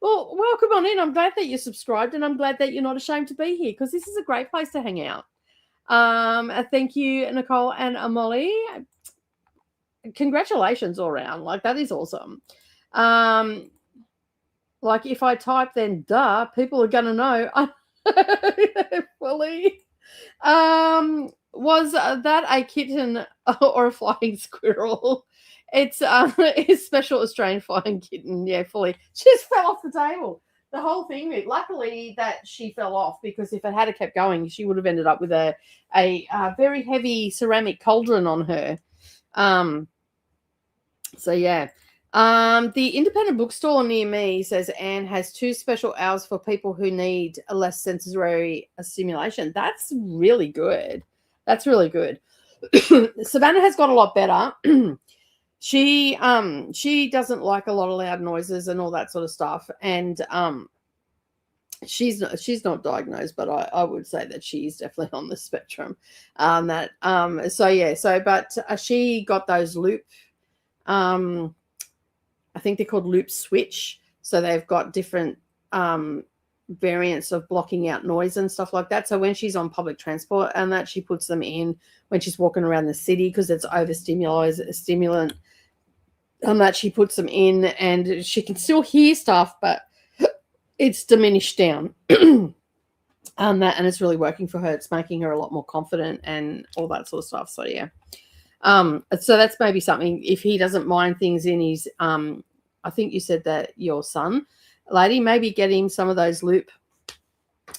Well, welcome on in. I'm glad that you're subscribed, and I'm glad that you're not ashamed to be here, because this is a great place to hang out. Thank you, Nicole and Molly. Congratulations all around. That is awesome. Um, like if I type then duh, people are gonna know fully. Was that a kitten or a flying squirrel? It's it's special Australian flying kitten. Yeah, fully. She just fell off the table. The whole thing. Luckily that she fell off because if it had kept going, she would have ended up with a very heavy ceramic cauldron on her. Um, so yeah. The independent bookstore near me says Anne has 2 special hours for people who need a less sensory stimulation. That's really good. That's really good. Savannah has got a lot better. She doesn't like a lot of loud noises and all that sort of stuff. And she's not diagnosed, but I would say that she's definitely on the spectrum. That so yeah, so but she got those loop um I think they're called loop switch. So they've got different variants of blocking out noise and stuff like that. So when she's on public transport and that, she puts them in when she's walking around the city because it's stimulant. And that she puts them in, and she can still hear stuff, but it's diminished down. And it's really working for her. It's making her a lot more confident and all that sort of stuff. So yeah. So that's maybe something if he doesn't mind things in his I think you said that your son, lady, maybe get him some of those loop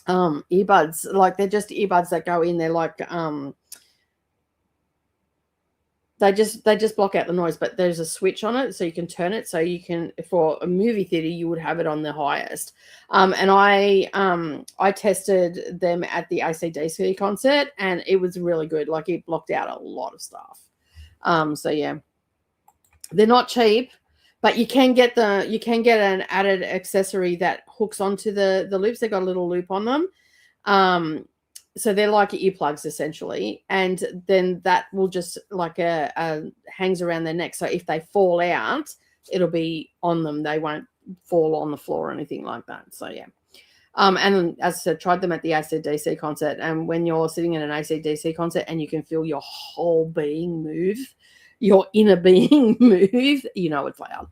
earbuds. Like they're just earbuds that go in. They're like they just block out the noise, but there's a switch on it so you can turn it. So you can, for a movie theater, you would have it on the highest. And I tested them at the AC/DC concert, and it was really good. Like it blocked out a lot of stuff. So yeah, they're not cheap, but you can get an added accessory that hooks onto the loops. They've got a little loop on them. So they're like earplugs essentially, and then that will just like a hangs around their neck. So if they fall out, it'll be on them. They won't fall on the floor or anything like that. So yeah. And as I said, tried them at the AC/DC concert. And when you're sitting in an AC/DC concert and you can feel your whole being move, your inner being move, you know it's loud.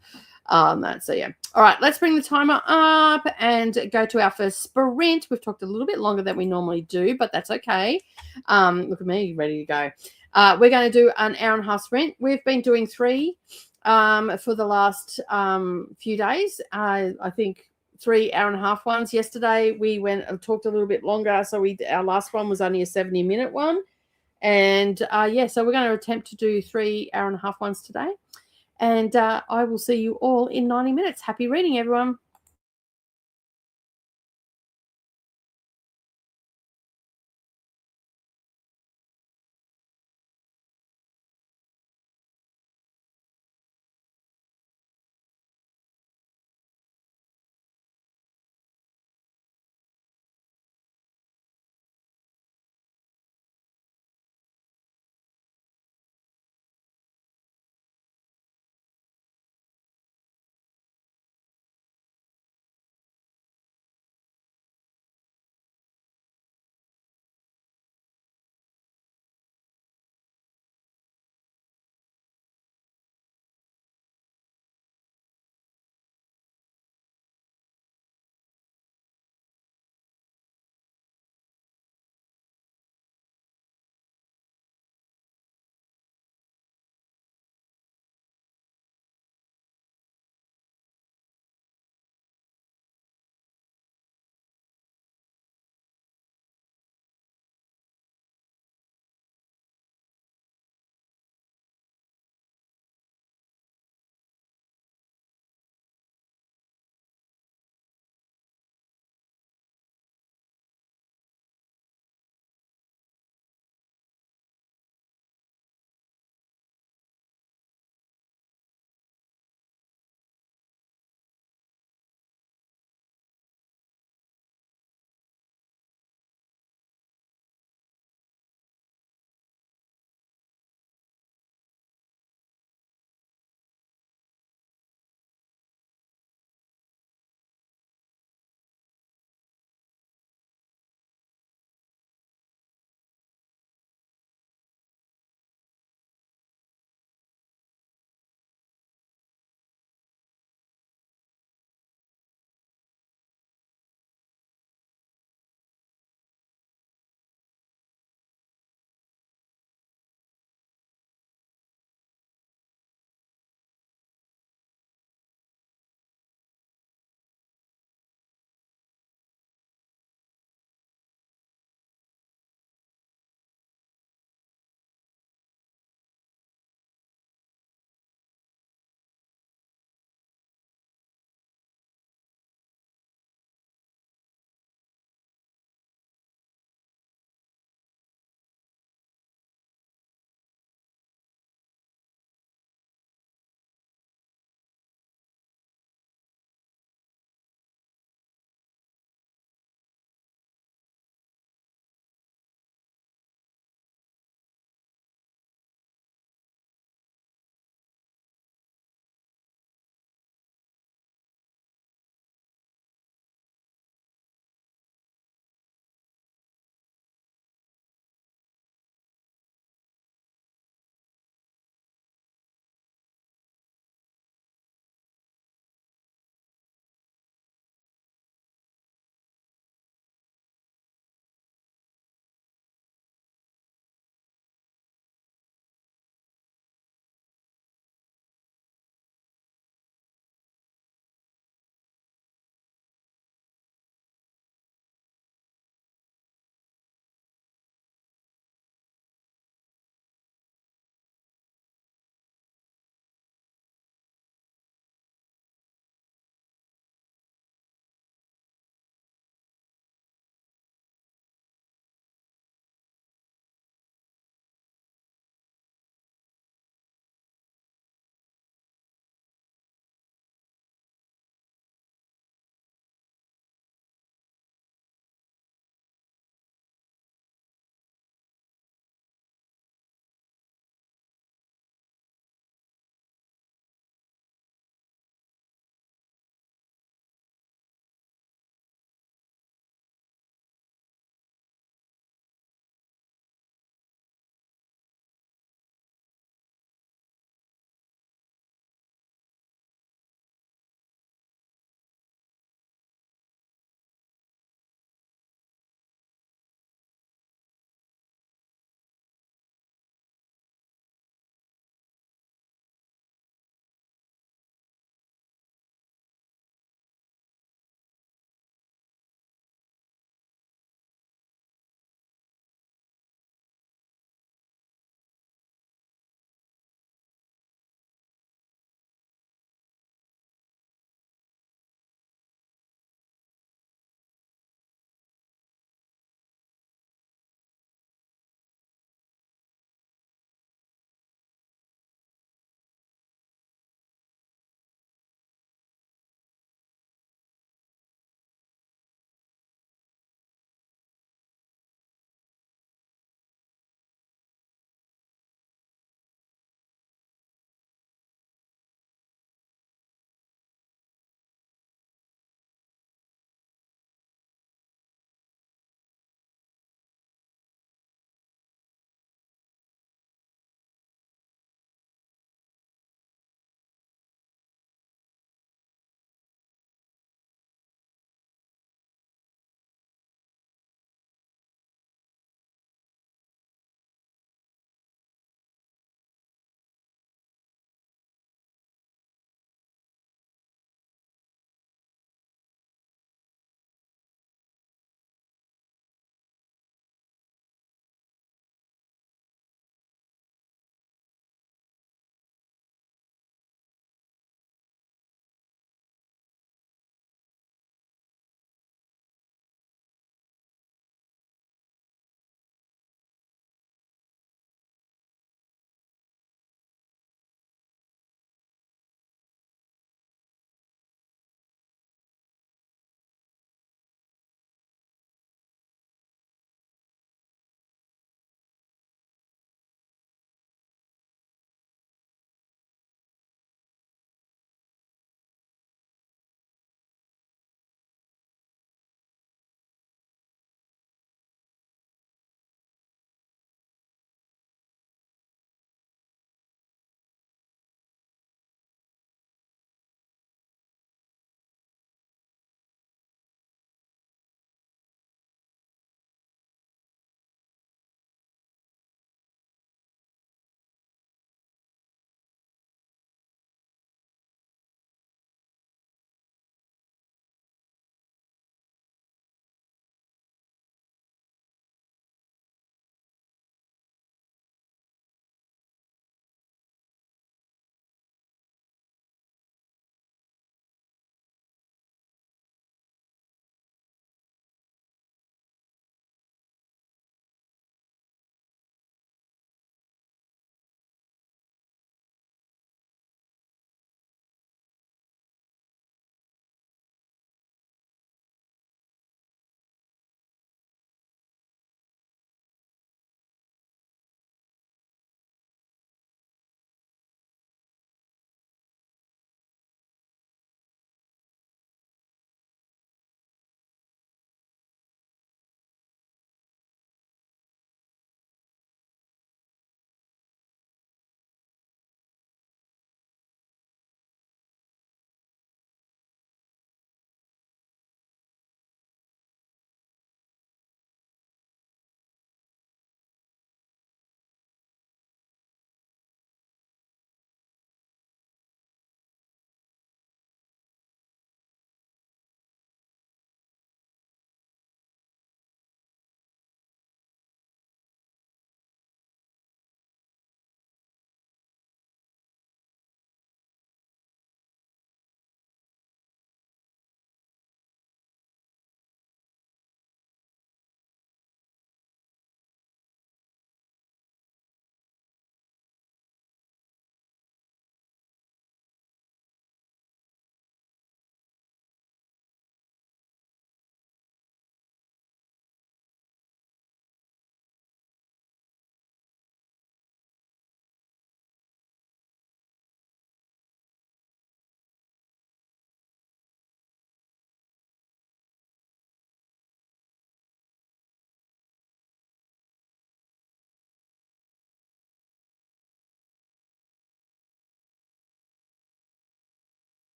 So yeah. All right, let's bring the timer up and go to our first sprint. We've talked a little bit longer than we normally do, but that's okay. Look at me, ready to go. We're going to do an hour and a half sprint. We've been doing 3 for the last few days. I think 3 hour-and-a-half ones. Yesterday we went and talked a little bit longer, so our last one was only a 70-minute one. And yeah, so we're going to attempt to do 3 hour-and-a-half ones today. And I will see you all in 90 minutes. Happy reading, everyone.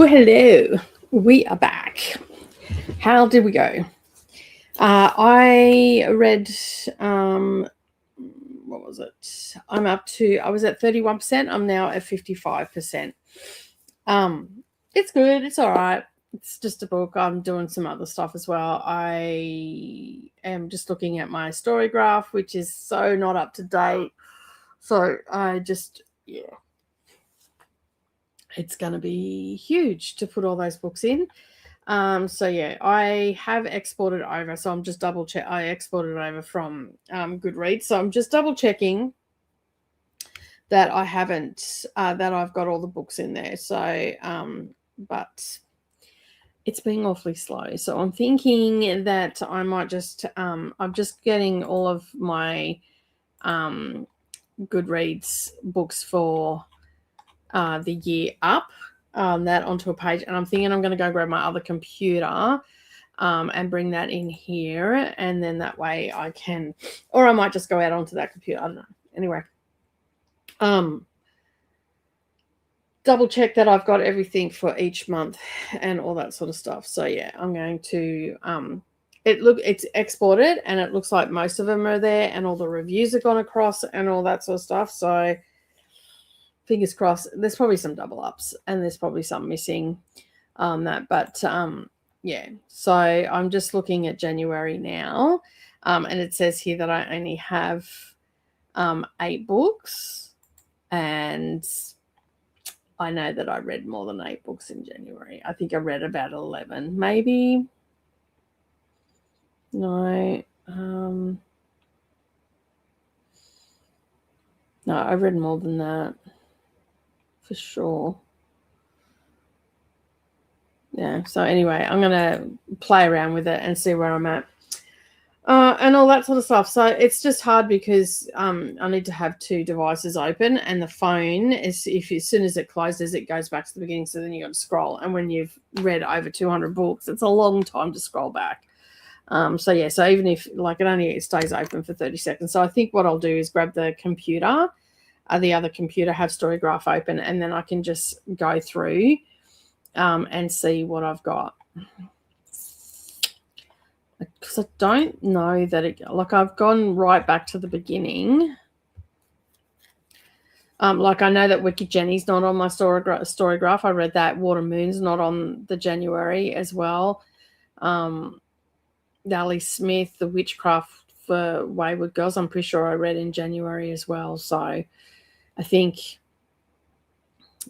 Well, hello. We are back. How did we go? I read, what was it? I was at 31%. I'm now at 55%. It's good. It's all right. It's just a book. I'm doing some other stuff as well. I am just looking at my story graph, which is so not up to date. So I just, yeah. It's going to be huge to put all those books in. So yeah, I have exported over. So I'm just double check. I exported over from Goodreads. So I'm just double checking that I haven't that I've got all the books in there. So but it's being awfully slow. So I'm thinking that I might just I'm just getting all of my Goodreads books for the year up. That onto a page, and I'm thinking I'm going to go grab my other computer and bring that in here, and then that way I can, or I might just go out onto that computer. I don't know. Anyway, double check that I've got everything for each month and all that sort of stuff. So yeah, I'm going to it's exported, and it looks like most of them are there, and all the reviews have gone across and all that sort of stuff. So fingers crossed. There's probably some double ups, and there's probably some missing on that, but yeah. So I'm just looking at January now, and it says here that I only have 8 books, and I know that I read more than 8 books in January. I think I read about 11, maybe. No, no, I read more than that for sure. Yeah, so anyway, I'm going to play around with it and see where I'm at. And all that sort of stuff. So it's just hard because I need to have 2 devices open, and the phone is, as soon as it closes, it goes back to the beginning. So then you got to scroll, and when you've read over 200 books, it's a long time to scroll back. So yeah, so even if like it stays open for 30 seconds. So I think what I'll do is grab the computer, the other computer, have Storygraph open, and then I can just go through and see what I've got. Because I don't know that I've gone right back to the beginning. Like I know that Wicked Jenny's not on my storygraph. I read that. Water Moon's not on the January as well. Dally Smith, The Witchcraft for Wayward Girls, I'm pretty sure I read in January as well. So I think,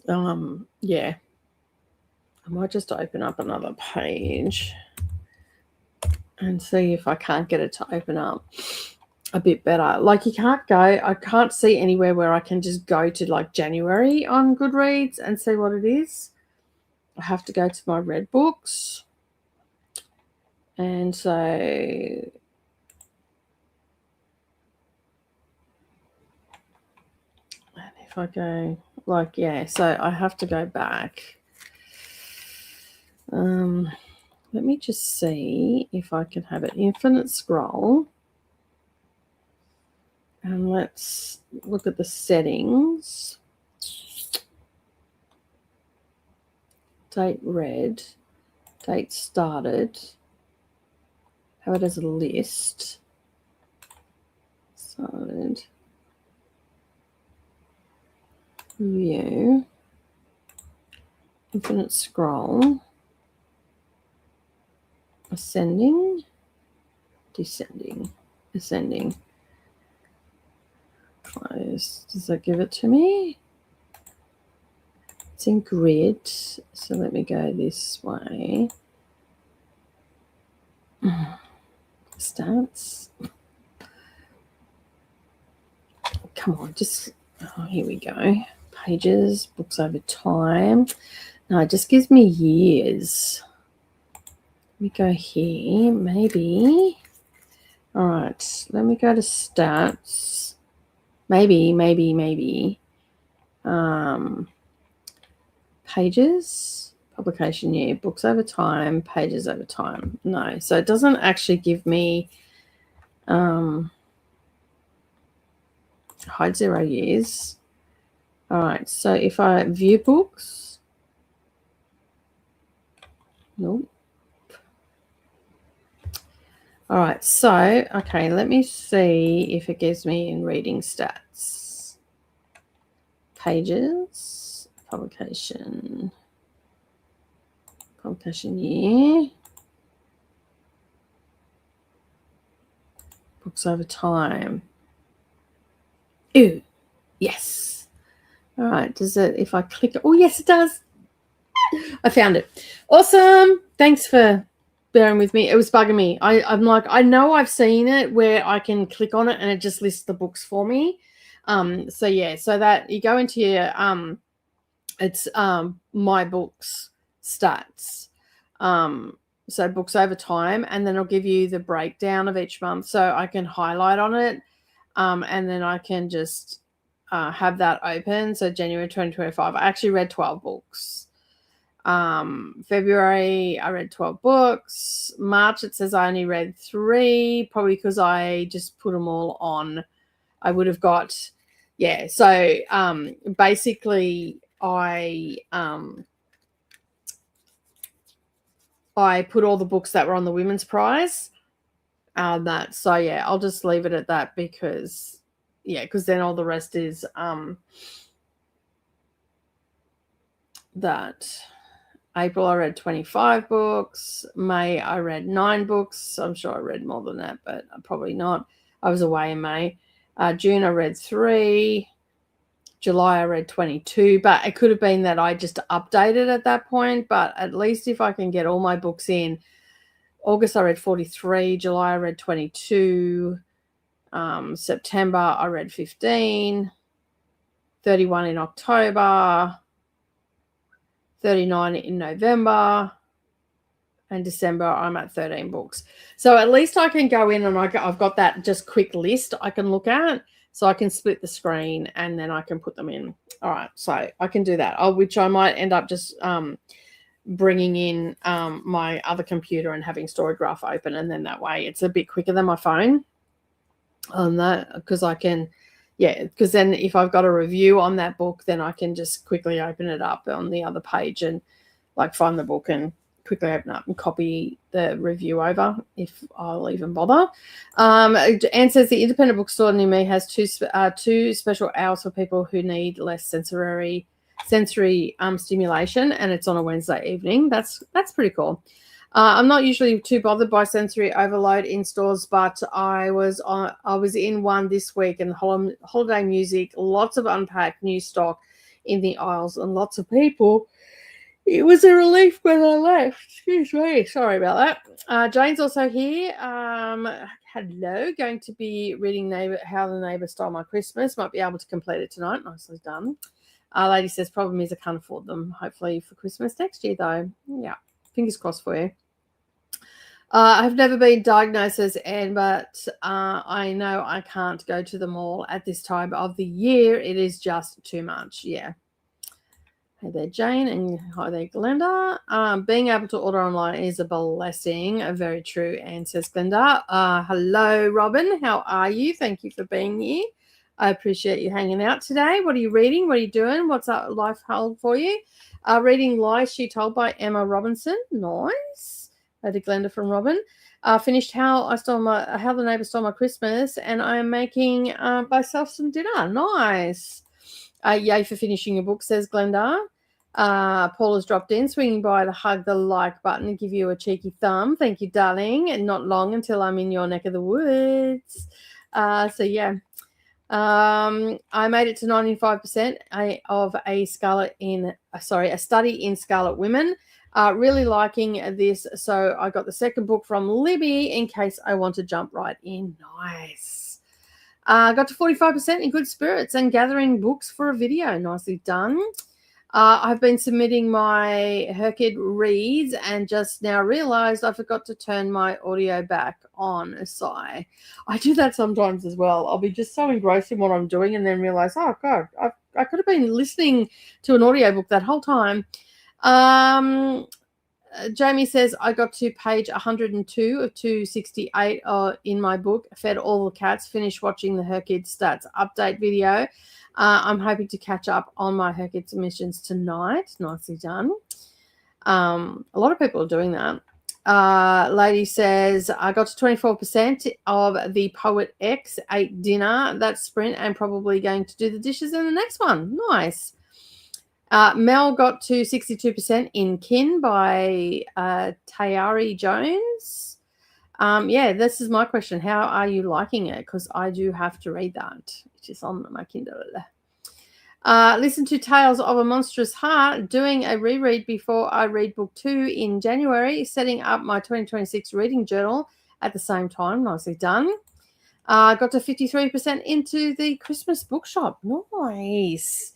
yeah, I might just open up another page and see if I can't get it to open up a bit better. Like I can't see anywhere where I can just go to like January on Goodreads and see what it is. I have to go to my Red books. And so if I go like, yeah, so I have to go back. Let me just see if I can have an infinite scroll. And let's look at the settings. Date read, date started. Have it as a list. Started. View. Infinite scroll. Ascending. Descending. Ascending. Close. Does that give it to me? It's in grid. So let me go this way. Stats. Come on, just, oh, here we go. Pages, books over time. No, it just gives me years. Let me go here, maybe. All right, let me go to stats. Maybe. Pages, publication year, books over time, pages over time. No, so it doesn't actually give me hide 0 years. All right, so if I view books, Nope. All right, so, okay, let me see if it gives me in reading stats. Pages, publication year, books over time. Ooh, yes. All right, does it, if I click it, oh, yes, it does. I found it. Awesome. Thanks for bearing with me. It was bugging me. I'm like, I know I've seen it where I can click on it and it just lists the books for me. So yeah, so that you go into your it's my books stats. So books over time, and then it'll give you the breakdown of each month. So I can highlight on it, and then I can just have that open. So January 2025, I actually read 12 books. February I read 12 books. March it says I only read 3, probably because I just put them all on. I would have got, yeah. So basically I put all the books that were on the women's prize. That, so yeah, I'll just leave it at that because then all the rest is that. April, I read 25 books. May, I read 9 books. I'm sure I read more than that, but probably not. I was away in May. June, I read 3. July, I read 22. But it could have been that I just updated at that point. But at least if I can get all my books in. August, I read 43. July, I read 22. September, I read 15. 31 in October. 39 in November, and December I'm at 13 books. So at least I can go in and I've got that just quick list I can look at, so I can split the screen and then I can put them in. All right, so I can do that, which I might end up just bringing in my other computer and having StoryGraph open, and then that way it's a bit quicker than my phone on that, because I can. Yeah, because then if I've got a review on that book, then I can just quickly open it up on the other page and like find the book and quickly open up and copy the review over if I'll even bother. Anne says the independent bookstore near me has two special hours for people who need less sensory stimulation, and it's on a Wednesday evening. That's pretty cool. I'm not usually too bothered by sensory overload in stores, but I was in one this week, and holiday music, lots of unpacked new stock in the aisles, and lots of people. It was a relief when I left. Excuse me, sorry about that. Jane's also here. Hello, going to be reading How the Neighbour Stole My Christmas. Might be able to complete it tonight. Nicely done. Lady says problem is I can't afford them. Hopefully for Christmas next year though. Yeah. Fingers crossed for you. I've never been diagnosed as Anne, but I know I can't go to the mall at this time of the year. It is just too much. Yeah. Hey there, Jane, and hi there, Glenda. Being able to order online is a blessing. Very true, Anne says Glenda. Hello, Robin. How are you? Thank you for being here. I appreciate you hanging out today. What are you reading? What are you doing? What's that life hold for you? Reading Lies She Told by Emma Robinson. Nice. To Glenda from Robin. Finished How the Neighbour Stole My Christmas, and I am making myself some dinner. Nice. Yay for finishing your book, says Glenda. Paul has dropped in, swinging by to hug the like button and give you a cheeky thumb. Thank you, darling. And not long until I'm in your neck of the woods. So yeah. I made it to 95% of a study in Scarlet Women. Really liking this. So I got the second book from Libby in case I want to jump right in. Nice. Got to 45% in good spirits and gathering books for a video. Nicely done. I've been submitting my Her Kid Reads and just now realized I forgot to turn my audio back on. A sigh. I do that sometimes as well. I'll be just so engrossed in what I'm doing and then realize, oh, God, I could have been listening to an audiobook that whole time. Jamie says, I got to page 102 of 268 in my book, fed all the cats, finished watching the Her Kids Stats update video. I'm hoping to catch up on my Her Kids submissions tonight. Nicely done. A lot of people are doing that. Lady says, I got to 24% of the Poet X, ate dinner, that's Sprint, and probably going to do the dishes in the next one. Nice. Mel got to 62% in Kin by Tayari Jones. Yeah, this is my question. How are you liking it? Because I do have to read that, which is on my Kindle. Listen to Tales of a Monstrous Heart, doing a reread before I read book 2 in January, setting up my 2026 reading journal at the same time. Nicely done. Got to 53% into the Christmas bookshop. Nice.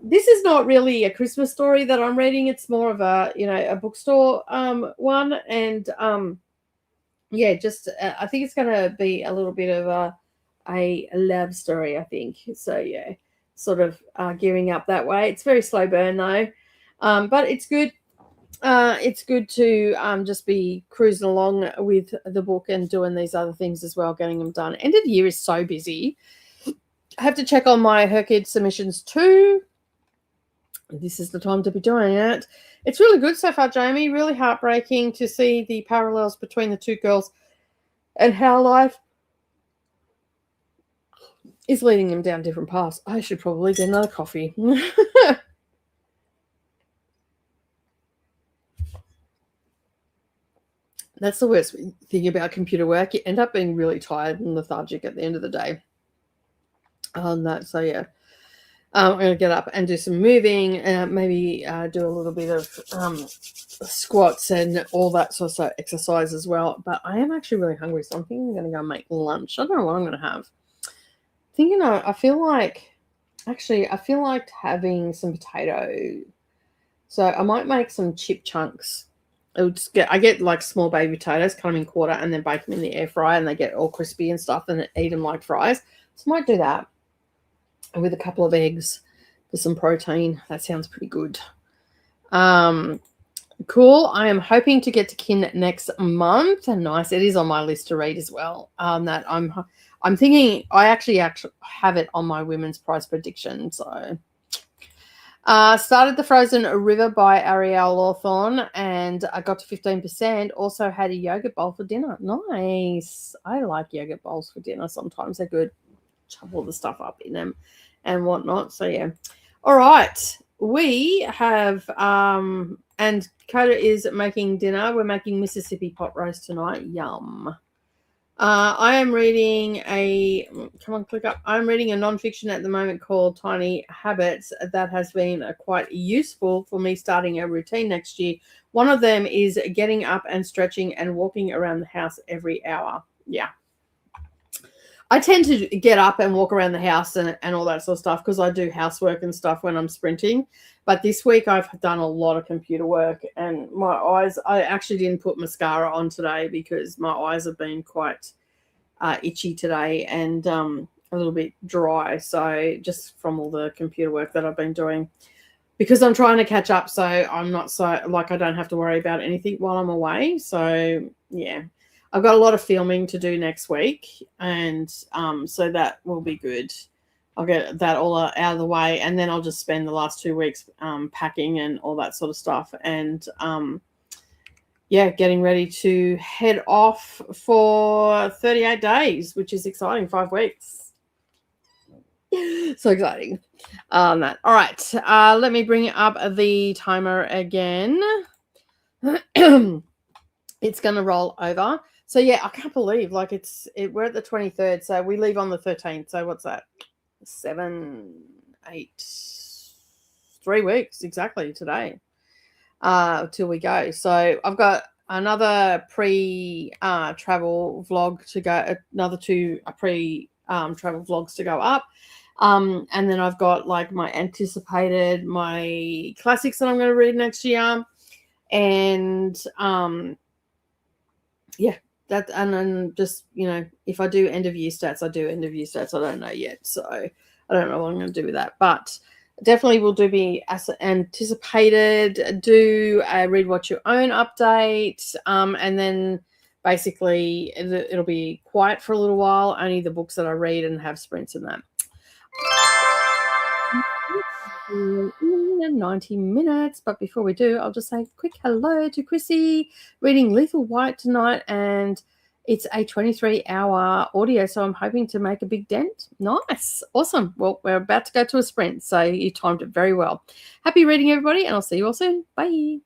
This is not really a Christmas story that I'm reading. It's more of a bookstore one. And yeah, just I think it's going to be a little bit of a love story, I think. So yeah, sort of gearing up that way. It's very slow burn though, but it's good. It's good to just be cruising along with the book and doing these other things as well, getting them done. End of the year is so busy. I have to check on my Her Kid submissions too. This is the time to be doing it. It's really good so far, Jamie. Really heartbreaking to see the parallels between the two girls and how life is leading them down different paths. I should probably get another coffee. That's the worst thing about computer work. You end up being really tired and lethargic at the end of the day. So yeah, I'm going to get up and do some moving, maybe do a little bit of squats and all that sort of exercise as well. But I am actually really hungry, so I'm thinking I'm going to go make lunch. I don't know what I'm going to have. I feel like having some potato. So I might make some chip chunks. I get like small baby potatoes, cut them in quarter, and then bake them in the air fryer, and they get all crispy and stuff, and eat them like fries. So I might do that with a couple of eggs for some protein. That sounds pretty good. Cool. I am hoping to get to Kin next month. Nice. It is on my list to read as well. That I'm thinking I actually have it on my women's prize prediction. So. Started The Frozen River by Ariel Lawthorne, and I got to 15%. Also had a yogurt bowl for dinner. Nice. I like yogurt bowls for dinner. Sometimes they're good. Chop all the stuff up in them and whatnot. So, yeah. All right. We have, and Coda is making dinner. We're making Mississippi pot roast tonight. Yum. I am reading I'm reading a nonfiction at the moment called Tiny Habits that has been quite useful for me starting a routine next year. One of them is getting up and stretching and walking around the house every hour. Yeah. I tend to get up and walk around the house and all that sort of stuff because I do housework and stuff when I'm sprinting. But this week I've done a lot of computer work and my eyes, I actually didn't put mascara on today because my eyes have been quite itchy today and a little bit dry. So just from all the computer work that I've been doing because I'm trying to catch up. So I'm not I don't have to worry about anything while I'm away. So yeah. I've got a lot of filming to do next week, and so that will be good. I'll get that all out of the way, and then I'll just spend the last 2 weeks packing and all that sort of stuff, and getting ready to head off for 38 days, which is exciting. 5 weeks. So exciting. All right, let me bring up the timer again. It's going to roll over. So yeah, I can't believe we're at the 23rd, so we leave on the 13th. So what's that? 7, 8, 3 weeks exactly today till we go. So I've got another travel vlog to go, another 2 travel vlogs to go up. And then I've got like my classics that I'm going to read next year. And that, and then just, if I do end of year stats, I do end of year stats. I don't know yet. So I don't know what I'm going to do with that, but definitely will be as anticipated, do a read what you own update. And then basically it'll be quiet for a little while, only the books that I read and have sprints in that. in 90 minutes. But before we do, I'll just say a quick hello to Chrissy, reading Lethal White tonight, and it's a 23-hour audio, so I'm hoping to make a big dent. Nice. Awesome. Well, we're about to go to a sprint, so you timed it very well. Happy reading, everybody, and I'll see you all soon. Bye.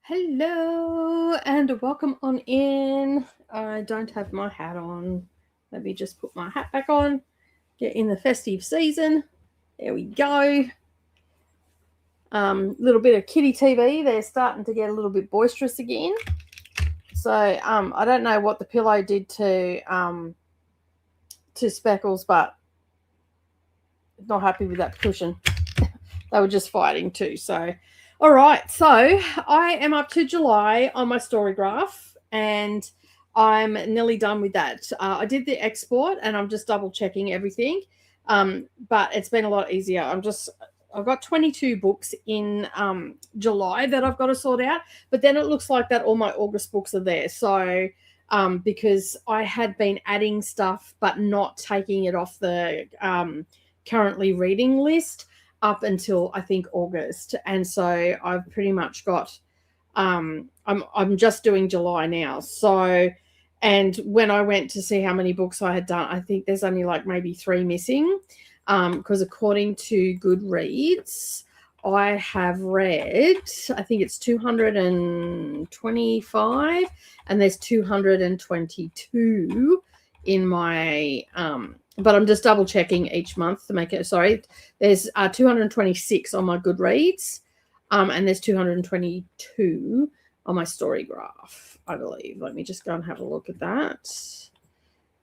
Hello and welcome on in. I don't have my hat on. Let me just put my hat back on. Get in the festive season. There we go. Little bit of kitty TV. They're starting to get a little bit boisterous again. So I don't know what the pillow did to Speckles, but not happy with that cushion. They were just fighting too. So, all right. So I am up to July on my story graph, and I'm nearly done with that. I did the export, and I'm just double checking everything. But it's been a lot easier. I've got 22 books in July that I've got to sort out, but then it looks like that all my August books are there. So because I had been adding stuff but not taking it off the currently reading list up until I think August, and so I've pretty much got I'm just doing July now. So, and when I went to see how many books I had done, I think there's only like maybe 3 missing, because according to Goodreads, I have read, I think it's 225, and there's 222 in my but I'm just double checking each month to make it. Sorry, there's 226 on my Goodreads, and there's 222 on my story graph, I believe. Let me just go and have a look at that.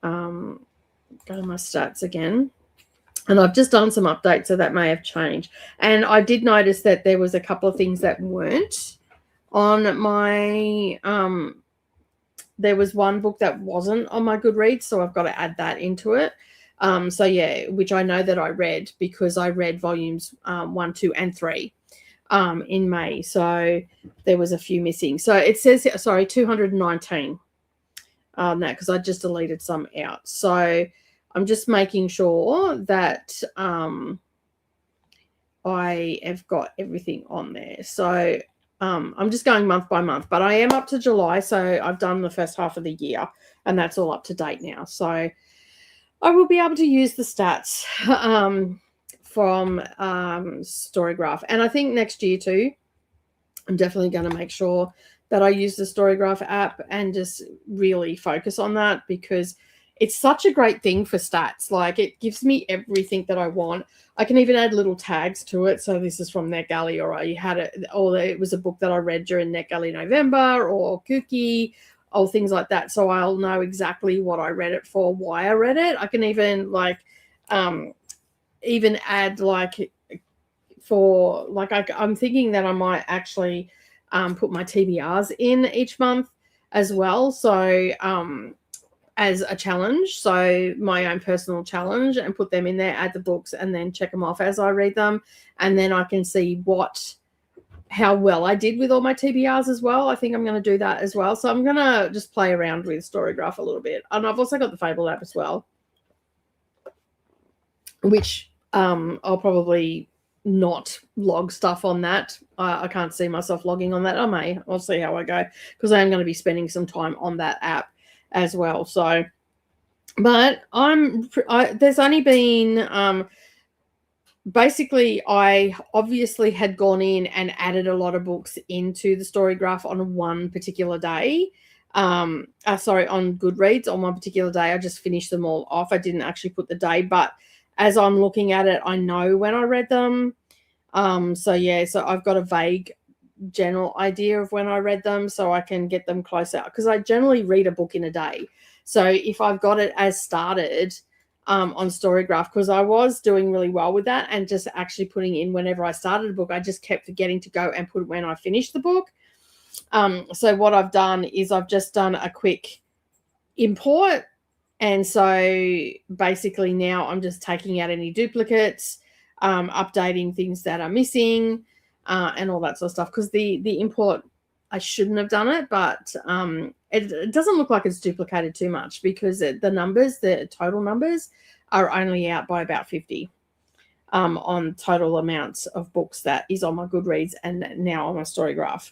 Go to my stats again. And I've just done some updates, so that may have changed. And I did notice that there was a couple of things that weren't on my there was one book that wasn't on my Goodreads, so I've got to add that into it. So yeah, which I know that I read because I read volumes 1, 2, and 3 in May. So there was a few missing. So it says, sorry, 219 on that because I just deleted some out. So I'm just making sure that I have got everything on there. So I'm just going month by month, but I am up to July. So I've done the first half of the year, and that's all up to date now. So I will be able to use the stats from Storygraph. And I think next year too, I'm definitely going to make sure that I use the Storygraph app and just really focus on that, because it's such a great thing for stats. Like, it gives me everything that I want. I can even add little tags to it. So this is from NetGalley, or I had it, or it was a book that I read during NetGalley November, or Cookie, or things like that. So I'll know exactly what I read it for, why I read it. I can even even add I'm thinking that I might actually put my TBRs in each month as well. So as a challenge, so my own personal challenge, and put them in there, add the books, and then check them off as I read them. And then I can see how well I did with all my TBRs as well. I think I'm going to do that as well. So I'm going to just play around with Storygraph a little bit. And I've also got the Fable app as well, which I'll probably not log stuff on that. I can't see myself logging on that. I'll see how I go, because I am going to be spending some time on that app as well. So, but there's only been basically, I obviously had gone in and added a lot of books into the Storygraph on one particular day. On Goodreads on one particular day. I just finished them all off. I didn't actually put the day, but as I'm looking at it, I know when I read them. So I've got a vague general idea of when I read them, so I can get them close out, because I generally read a book in a day. So if I've got it as started on Storygraph, because I was doing really well with that, and just actually putting in whenever I started a book, I just kept forgetting to go and put when I finished the book. So what I've done is I've just done a quick import, and so basically now I'm just taking out any duplicates, updating things that are missing, and all that sort of stuff, because the import, I shouldn't have done it, but it doesn't look like it's duplicated too much, because the total numbers are only out by about 50 on total amounts of books that is on my Goodreads and now on my Storygraph.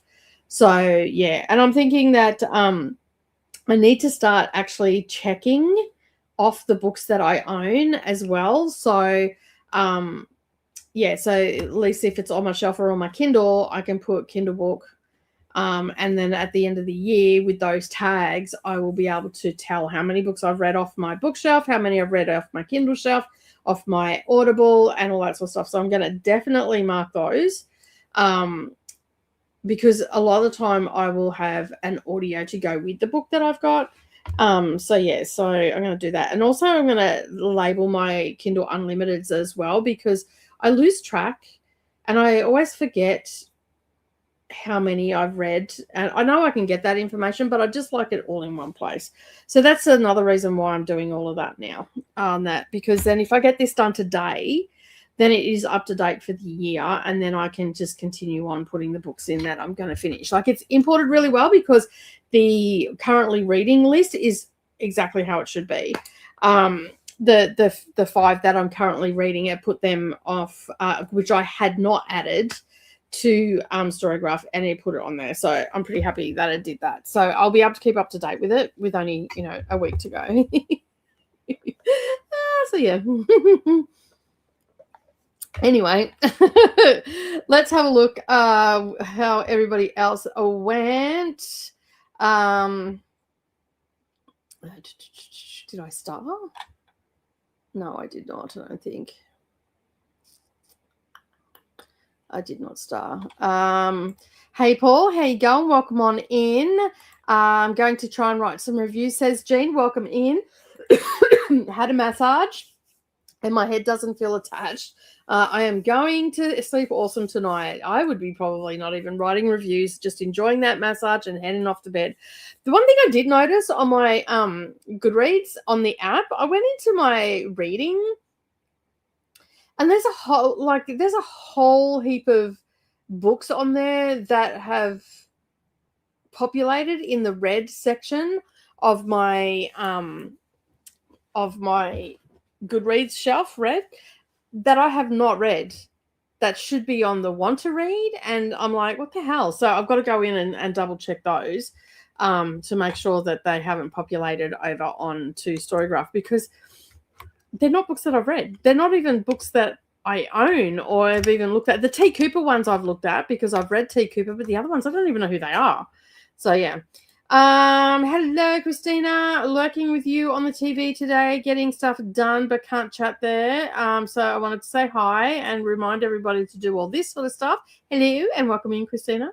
So yeah, and I'm thinking that I need to start actually checking off the books that I own as well. So so at least if it's on my shelf or on my Kindle, I can put Kindle book And then at the end of the year, with those tags, I will be able to tell how many books I've read off my bookshelf, how many I've read off my Kindle shelf, off my Audible, and all that sort of stuff. So I'm going to definitely mark those, because a lot of the time I will have an audio to go with the book that I've got. So I'm going to do that. And also I'm going to label my Kindle Unlimiteds as well, because I lose track and I always forget how many I've read. And I know I can get that information, but I just like it all in one place. So that's another reason why I'm doing all of that now, because then if I get this done today, then it is up to date for the year, and then I can just continue on putting the books in that I'm going to finish. Like, it's imported really well because the currently reading list is exactly how it should be. The 5 that I'm currently reading, I put them off, which I had not added to Storygraph, and it put it on there. So I'm pretty happy that it did that. So I'll be able to keep up to date with it with only, a week to go. So yeah. Anyway, let's have a look how everybody else went. Did I start? No, I did not, I don't think. I did not star. Hey, Paul, how you going? Welcome on in. I'm going to try and write some reviews, says Jean. Welcome in. Had a massage, and my head doesn't feel attached. I am going to sleep awesome tonight. I would be probably not even writing reviews, just enjoying that massage and heading off to bed. The one thing I did notice on my Goodreads on the app, I went into my reading, and there's a whole heap of books on there that have populated in the read section of my Goodreads shelf that I have not read, that should be on the want to read. And I'm like, what the hell? So I've got to go in and double check those to make sure that they haven't populated over onto Storygraph, because they're not books that I've read. They're not even books that I own or have even looked at. The T. Cooper ones I've looked at because I've read T. Cooper, but the other ones I don't even know who they are. So yeah. Hello, Christina. Lurking with you on the TV today, getting stuff done, but can't chat there. So I wanted to say hi and remind everybody to do all this sort of stuff. Hello, and welcome in, Christina.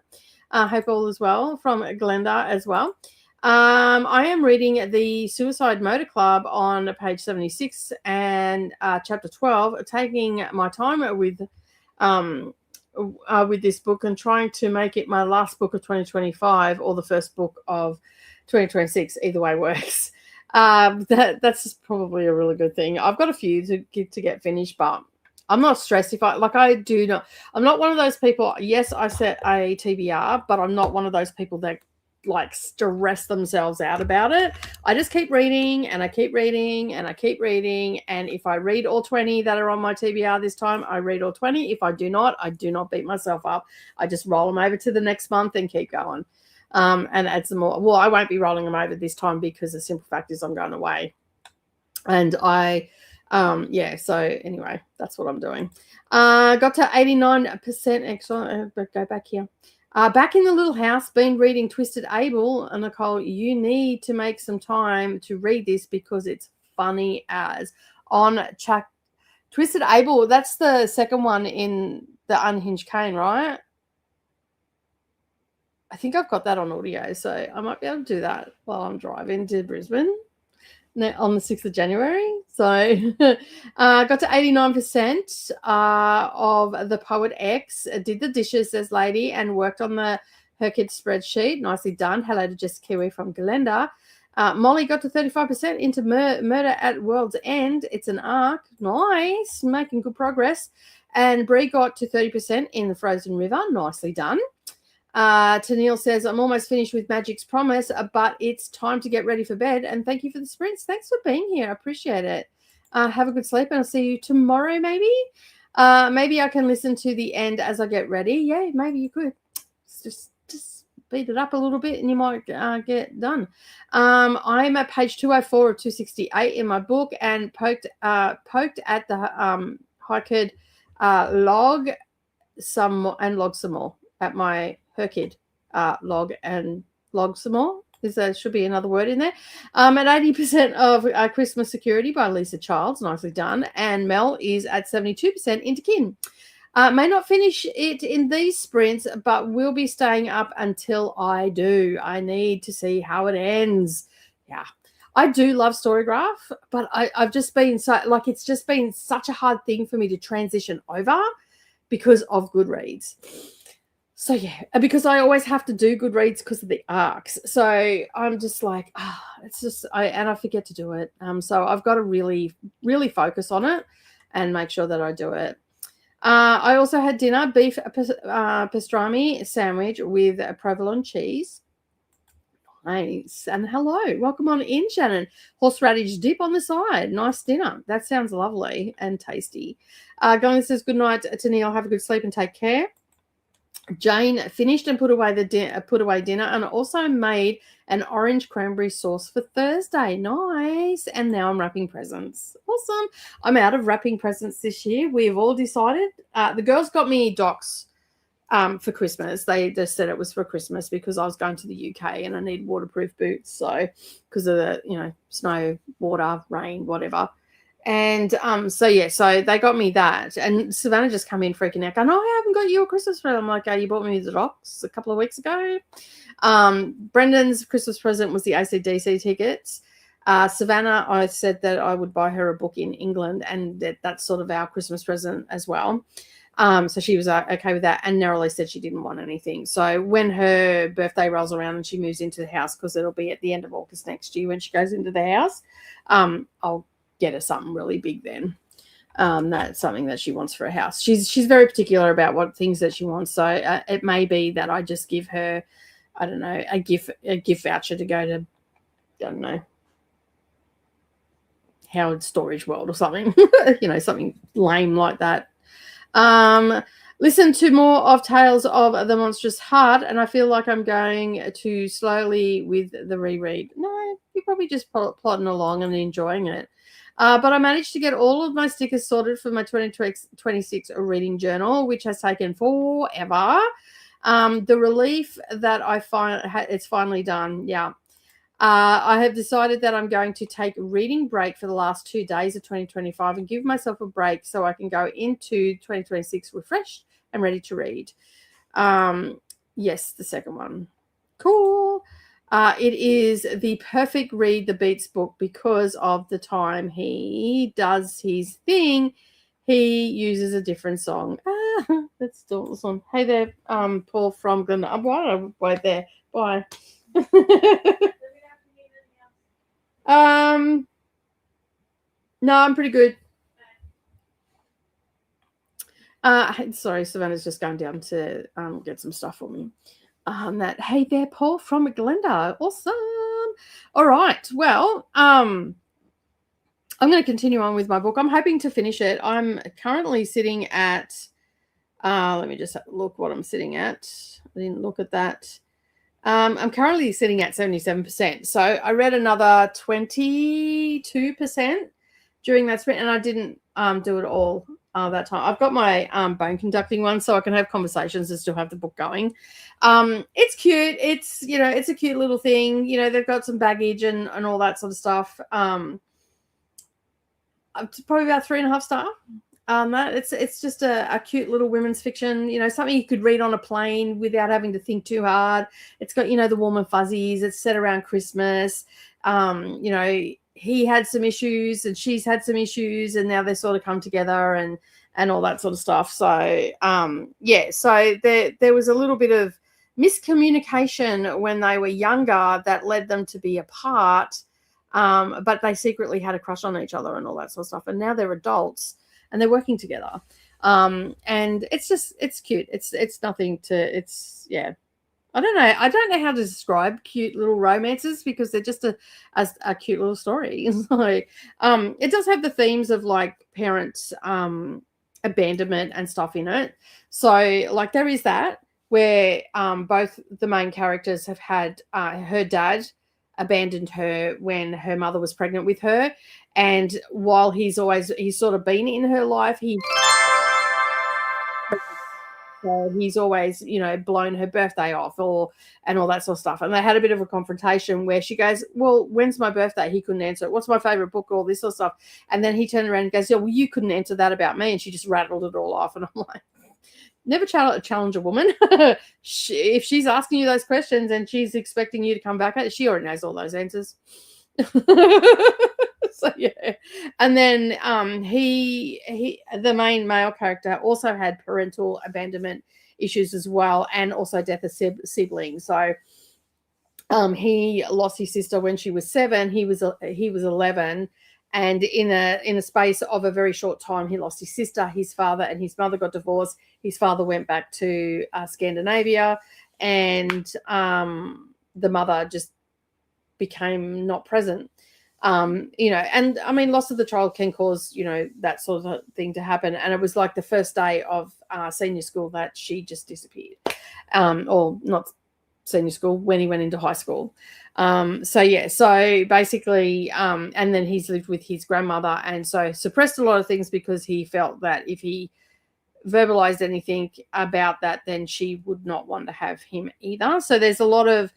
Hope all is well from Glenda as well. I am reading The Suicide Motor Club on page 76 and chapter 12, taking my time with this book and trying to make it my last book of 2025 or the first book of 2026. Either way works. That's probably a really good thing. I've got a few to get finished, but I'm not stressed I'm not one of those people. Yes, I set a TBR, but I'm not one of those people that like stress themselves out about it. I just keep reading and I keep reading and I keep reading. And if I read all 20 that are on my TBR this time, I read all 20. If I do not beat myself up. I just roll them over to the next month and keep going. And add some more. Well, I won't be rolling them over this time because the simple fact is I'm going away. And so anyway, that's what I'm doing. Got to 89%. Excellent. Go back here. Back in the little house, been reading Twisted Able. And Nicole, you need to make some time to read this because it's funny as on Twisted Able. That's the second one in the Unhinged Cane, right? I think I've got that on audio, so I might be able to do that while I'm driving to Brisbane on the 6th of January. So got to 89% of the Poet X. Did the dishes, says Lady, and worked on her kids spreadsheet. Nicely done. Hello to Jess Kiwi from Galenda. Molly got to 35% into Murder at World's End. It's an arc. Nice. Making good progress. And Brie got to 30% in The Frozen River. Nicely done. Tennille says, I'm almost finished with Magic's Promise, but it's time to get ready for bed. And thank you for the sprints. Thanks for being here. I appreciate it. Have a good sleep, and I'll see you tomorrow, maybe. Maybe I can listen to the end as I get ready. Yeah, maybe you could. Just speed it up a little bit and you might get done. I'm at page 204 of 268 in my book and poked at the Hiked log some more at my her kid log some more. There should be another word in there. At 80% of Christmas Security by Lisa Childs. Nicely done. And Mel is at 72% into kin. May not finish it in these sprints, but will be staying up until I do. I need to see how it ends. Yeah. I do love Storygraph, but I've just been it's just been such a hard thing for me to transition over because of Goodreads. So yeah, because I always have to do Goodreads because of the arcs. So I'm just like, it's just I forget to do it. So I've got to really, really focus on it and make sure that I do it. I also had dinner, beef pastrami sandwich with provolone cheese. Nice. And hello, welcome on in, Shannon. Horseradish dip on the side. Nice dinner. That sounds lovely and tasty. Going says good night to Neil. Have a good sleep and take care. Jane finished and put away dinner and also made an orange cranberry sauce for Thursday. Nice. And now I'm wrapping presents. Awesome. I'm out of wrapping presents this year. We've all decided. The girls got me docs for Christmas. They just said it was for Christmas because I was going to the UK and I need waterproof boots. So because of the, snow, water, rain, whatever. And so they got me that. And Savannah just come in freaking out, going, "Oh, I haven't got you a Christmas present." I'm like, you bought me the docs a couple of weeks ago. Brendan's Christmas present was the AC/DC tickets. Savannah, I said that I would buy her a book in England, and that's sort of our Christmas present as well. So she was okay with that, and narrowly said she didn't want anything. So when her birthday rolls around and she moves into the house, because it'll be at the end of August next year when she goes into the house, I'll get her something really big then. That's something that she wants for a house. She's very particular about what things that she wants. So it may be that I just give her, I don't know, a gift voucher to go to, I don't know, Howard Storage World or something, something lame like that. Listen to more of Tales of the Monstrous Heart, and I feel like I'm going too slowly with the reread. No, you're probably just plodding along and enjoying it. But I managed to get all of my stickers sorted for my 2026 reading journal, which has taken forever. The relief that I find it's finally done. Yeah. I have decided that I'm going to take a reading break for the last 2 days of 2025 and give myself a break so I can go into 2026 refreshed and ready to read. Yes, the second one. Cool. It is the perfect read, the Beats book, because of the time he does his thing. He uses a different song. That's still awesome. Hey there, Paul from Glen. Why don't I wait there? Bye. No, I'm pretty good. Sorry, Savannah's just going down to get some stuff for me. Hey there, Paul from Glenda. Awesome. All right. Well, I'm going to continue on with my book. I'm hoping to finish it. I'm currently sitting at, let me just look what I'm sitting at. I didn't look at that. I'm currently sitting at 77%. So I read another 22% during that sprint, and I didn't do it all that time. I've got my bone conducting one, so I can have conversations and still have the book going. It's cute. It's, it's a cute little thing. They've got some baggage and all that sort of stuff. Probably about 3.5 stars. It's just a cute little women's fiction, something you could read on a plane without having to think too hard. It's got, the warm and fuzzies. It's set around Christmas. He had some issues and she's had some issues, and now they sort of come together and all that sort of stuff. So, so there was a little bit of miscommunication when they were younger that led them to be apart. But they secretly had a crush on each other and all that sort of stuff. And now they're adults and they're working together. And it's cute. It's nothing to, I don't know how to describe cute little romances because they're just a cute little story. So, it does have the themes of like parents, abandonment and stuff in it. So like there is that where, both the main characters have had, her dad abandoned her when her mother was pregnant with her, and while he's sort of been in her life, So he's always, blown her birthday off and all that sort of stuff. And they had a bit of a confrontation where she goes, well, when's my birthday? He couldn't answer it. What's my favorite book? All this sort of stuff. And then he turned around and goes, yeah, well, you couldn't answer that about me. And she just rattled it all off. And I'm like, never challenge a woman. If she's asking you those questions and she's expecting you to come back at it, she already knows all those answers. So yeah. And then the main male character also had parental abandonment issues as well, and also death of siblings. So he lost his sister when she was 7. He was 11, and in a space of a very short time, he lost his sister, his father, and his mother got divorced. His father went back to Scandinavia, and the mother just became not present. And I mean, loss of the child can cause, that sort of thing to happen. And it was like the first day of senior school that she just disappeared. Or not senior school, when he went into high school. So basically, and then he's lived with his grandmother, and so suppressed a lot of things because he felt that if he verbalized anything about that, then she would not want to have him either. So there's a lot of,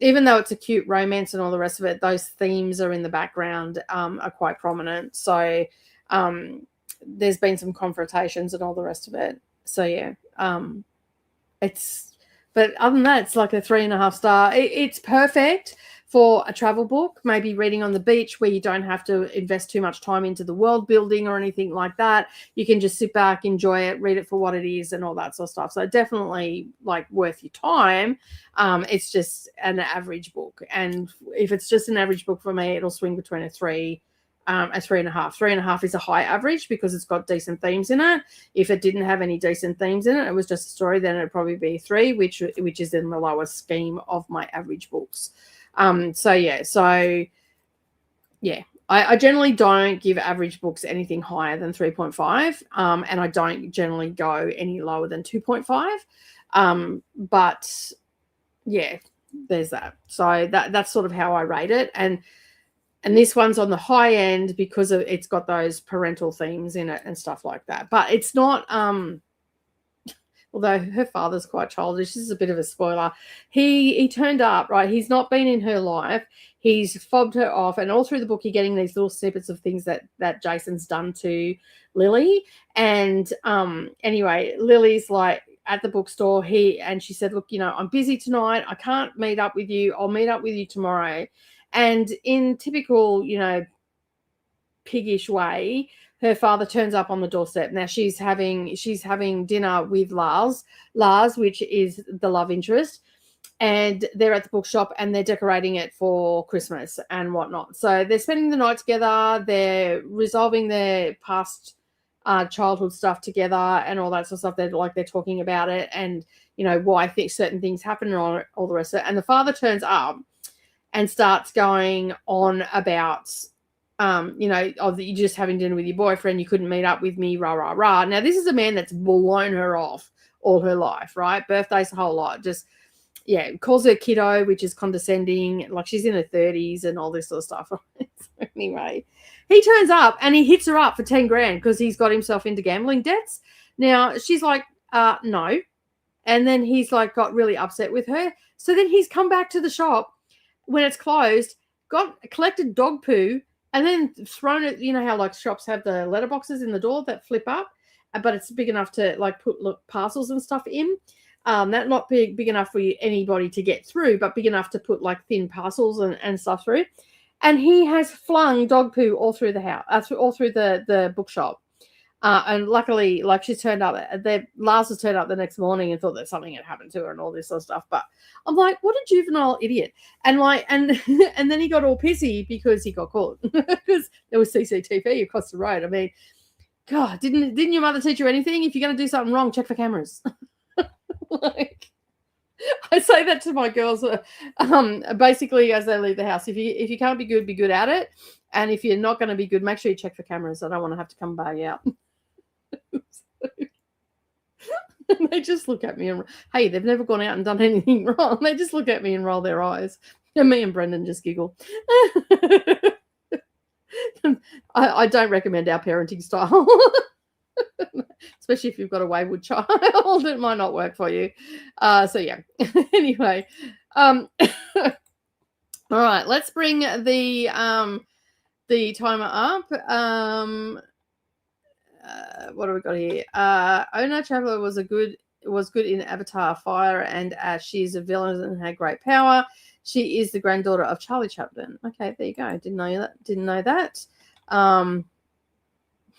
even though it's a cute romance and all the rest of it, those themes are in the background, are quite prominent. So there's been some confrontations and all the rest of it. So yeah, but other than that, it's like a 3.5 star. It's perfect for a travel book, maybe reading on the beach where you don't have to invest too much time into the world building or anything like that. You can just sit back, enjoy it, read it for what it is and all that sort of stuff. So definitely like worth your time. It's just an average book. And if it's just an average book for me, it'll swing between a 3, a 3.5. 3.5 is a high average because it's got decent themes in it. If it didn't have any decent themes in it, it was just a story, then it'd probably be 3, which is in the lower scheme of my average books. I generally don't give average books anything higher than 3.5, and I don't generally go any lower than 2.5. But yeah, there's that. So that's sort of how I rate it, and this one's on the high end because it's got those parental themes in it and stuff like that. But it's not. Although her father's quite childish, this is a bit of a spoiler. He turned up, right? He's not been in her life. He's fobbed her off, and all through the book, you're getting these little snippets of things that Jason's done to Lily. And anyway, Lily's like at the bookstore. She said, "Look, I'm busy tonight. I can't meet up with you. I'll meet up with you tomorrow." And in typical, piggish way, her father turns up on the doorstep. Now she's having dinner with Lars, which is the love interest, and they're at the bookshop and they're decorating it for Christmas and whatnot. So they're spending the night together. They're resolving their past childhood stuff together and all that sort of stuff. They're talking about it and why certain things happen and all the rest of it. And the father turns up and starts going on about that you're just having dinner with your boyfriend, you couldn't meet up with me, rah, rah, rah. Now, this is a man that's blown her off all her life, right? Birthdays, a whole lot. Just, calls her kiddo, which is condescending, like she's in her 30s and all this sort of stuff. So anyway, he turns up and he hits her up for 10 grand because he's got himself into gambling debts. Now, she's like, no. And then he's like got really upset with her. So then he's come back to the shop when it's closed, collected dog poo, and then thrown it, how like shops have the letterboxes in the door that flip up, but it's big enough to like put parcels and stuff in. That not big enough for anybody to get through, but big enough to put like thin parcels and stuff through. And he has flung dog poo all through the house, all through the bookshop. And luckily, like Lars has turned up the next morning and thought that something had happened to her and all this sort of stuff. But I'm like, what a juvenile idiot. And and then he got all pissy because he got caught because there was CCTV across the road. I mean, God, didn't your mother teach you anything? If you're going to do something wrong, check for cameras. I say that to my girls, basically as they leave the house. If you can't be good at it. And if you're not going to be good, make sure you check for cameras. I don't want to have to come back out. And they just look at me and, hey, they've never gone out and done anything wrong. They just look at me and roll their eyes. And me and Brendan just giggle. I don't recommend our parenting style. especially if you've got a wayward child. It might not work for you. So yeah. Anyway, all right. Let's bring the timer up. What do we got here? Ona Traveler was good in Avatar, Fire and Ash. She's a villain and had great power. She is the granddaughter of Charlie Chaplin. Okay, there you go. Didn't know that.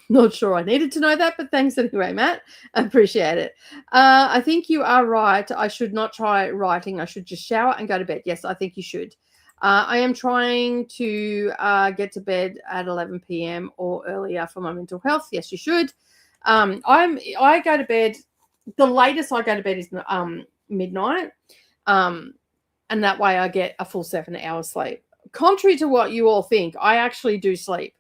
Not sure I needed to know that, but thanks anyway, Matt. I appreciate it. I think you are right. I should not try writing. I should just shower and go to bed. Yes, I think you should. I am trying to get to bed at 11 p.m. or earlier for my mental health. Yes, you should. I go to bed. The latest I go to bed is midnight, and that way I get a full 7 hours sleep. Contrary to what you all think, I actually do sleep.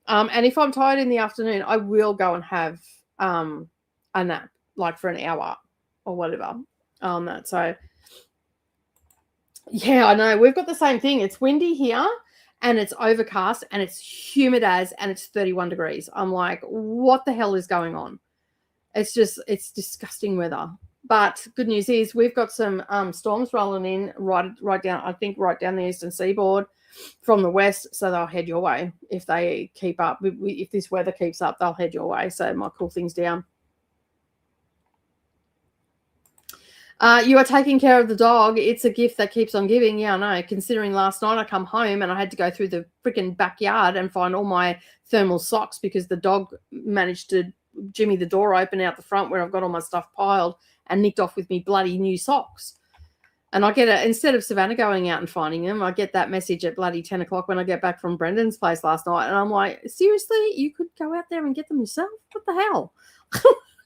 And if I'm tired in the afternoon, I will go and have a nap, like for an hour or whatever on that. So, yeah, I know. We've got the same thing. It's windy here and it's overcast and it's humid and it's 31 degrees. I'm like, what the hell is going on? It's disgusting weather. But good news is we've got some storms rolling in right down the eastern seaboard from the west, so they'll head your way if they keep up. If this weather keeps up, they'll head your way, so it might cool things down. You are taking care of the dog. It's a gift that keeps on giving. Yeah, I know. Considering last night I come home and I had to go through the freaking backyard and find all my thermal socks because the dog managed to jimmy the door open out the front where I've got all my stuff piled and nicked off with me bloody new socks. And I get it, instead of Savannah going out and finding them, I get that message at bloody 10 o'clock when I get back from Brendan's place last night. And I'm like, seriously, you could go out there and get them yourself? What the hell?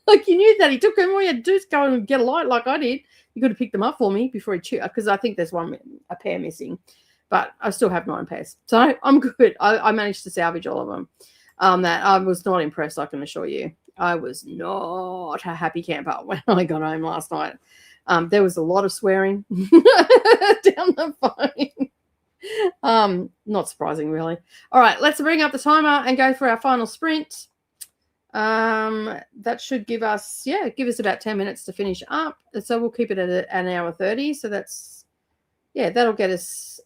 Like, you knew that he took them. All you had to do is go and get a light like I did. You could have picked them up for me before he chewed, because I think there's a pair missing. But I still have 9 pairs. So I'm good. I managed to salvage all of them. That I was not impressed, I can assure you. I was not a happy camper when I got home last night. There was a lot of swearing down the phone. Not surprising, really. All right, let's bring up the timer and go for our final sprint. That should give us about 10 minutes to finish up. So we'll keep it at an hour 30. So that'll get us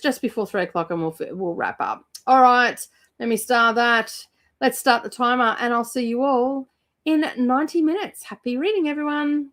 just before 3 o'clock, and we'll wrap up. All right, let me start that. Let's start the timer, and I'll see you all in 90 minutes. Happy reading, everyone.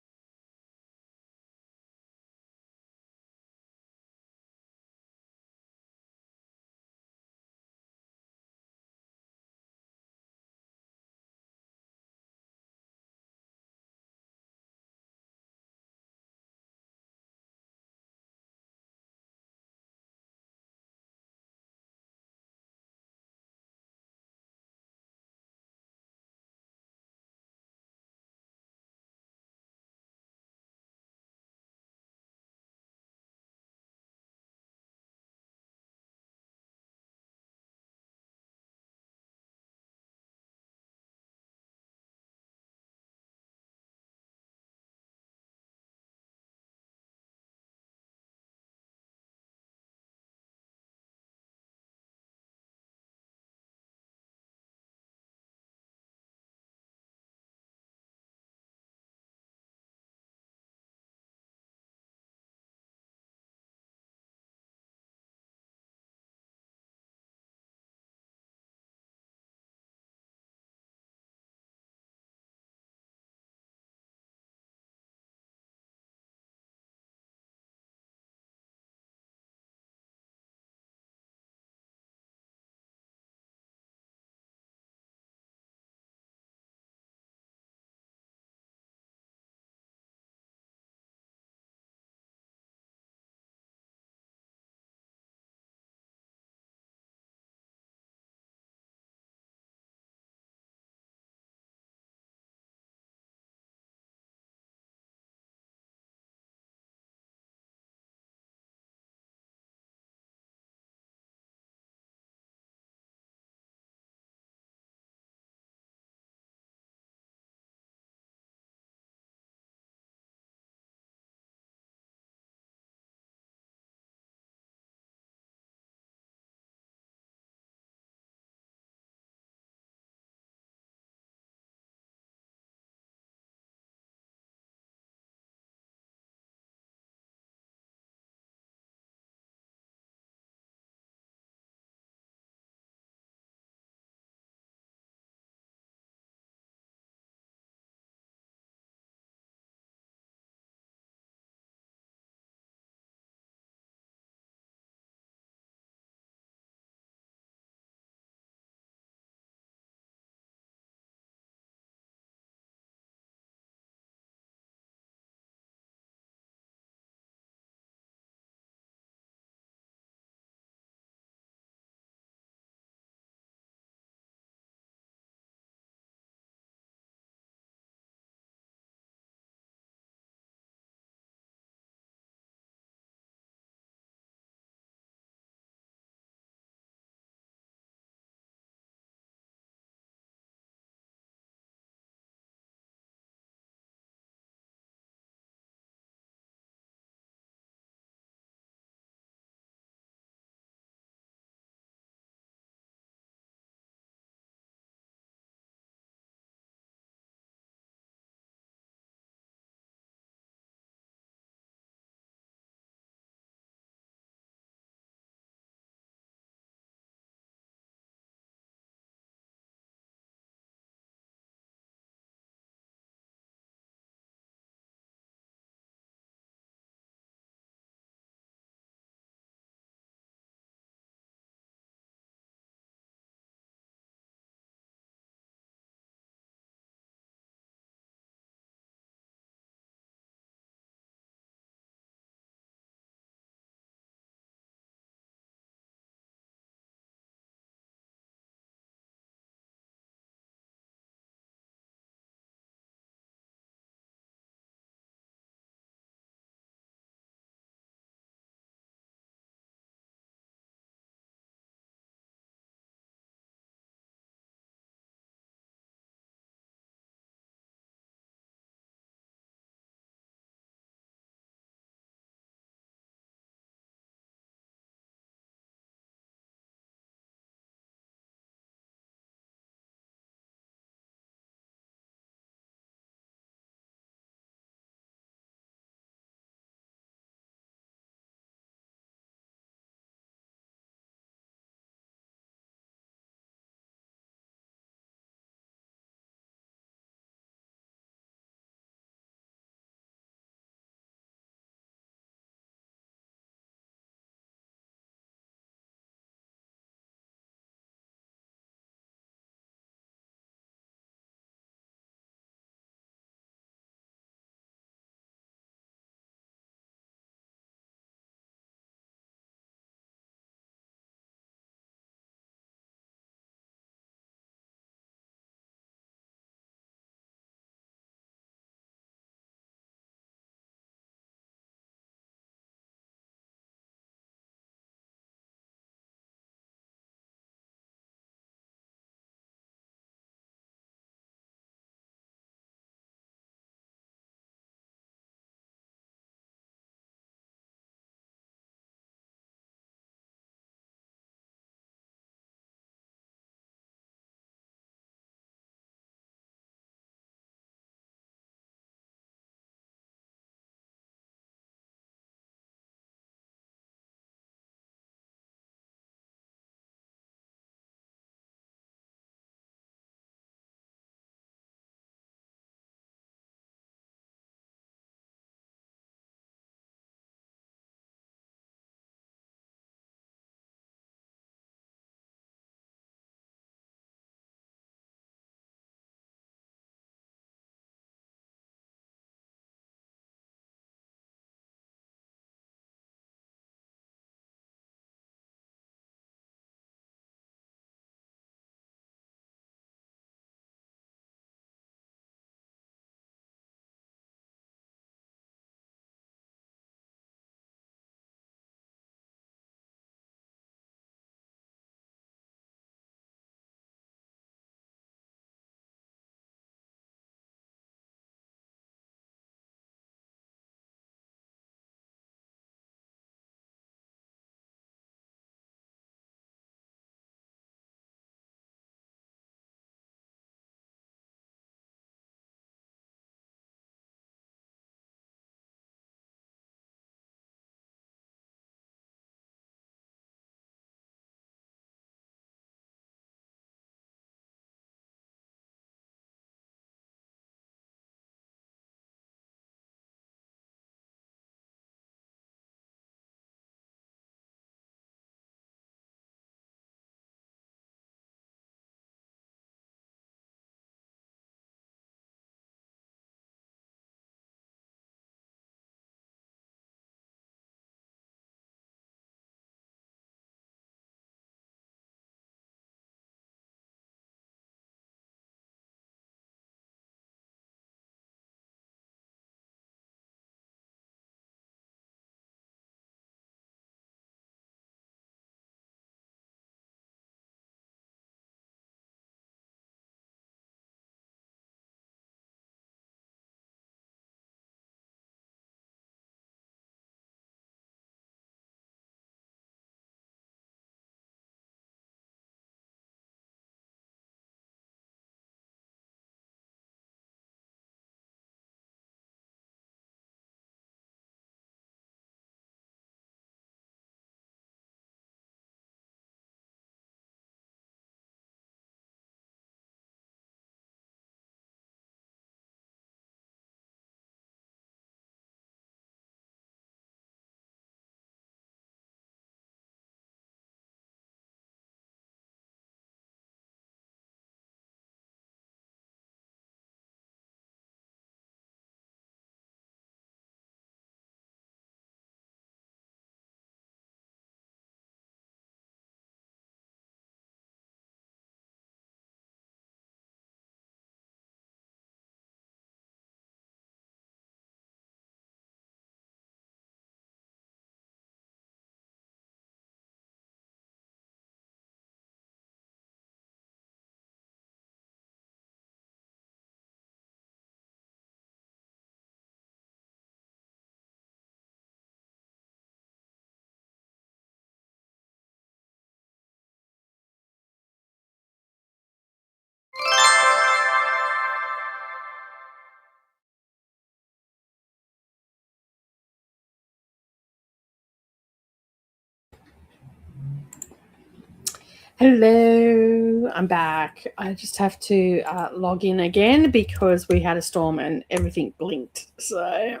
Hello, I'm back. I just have to log in again because we had a storm and everything blinked. So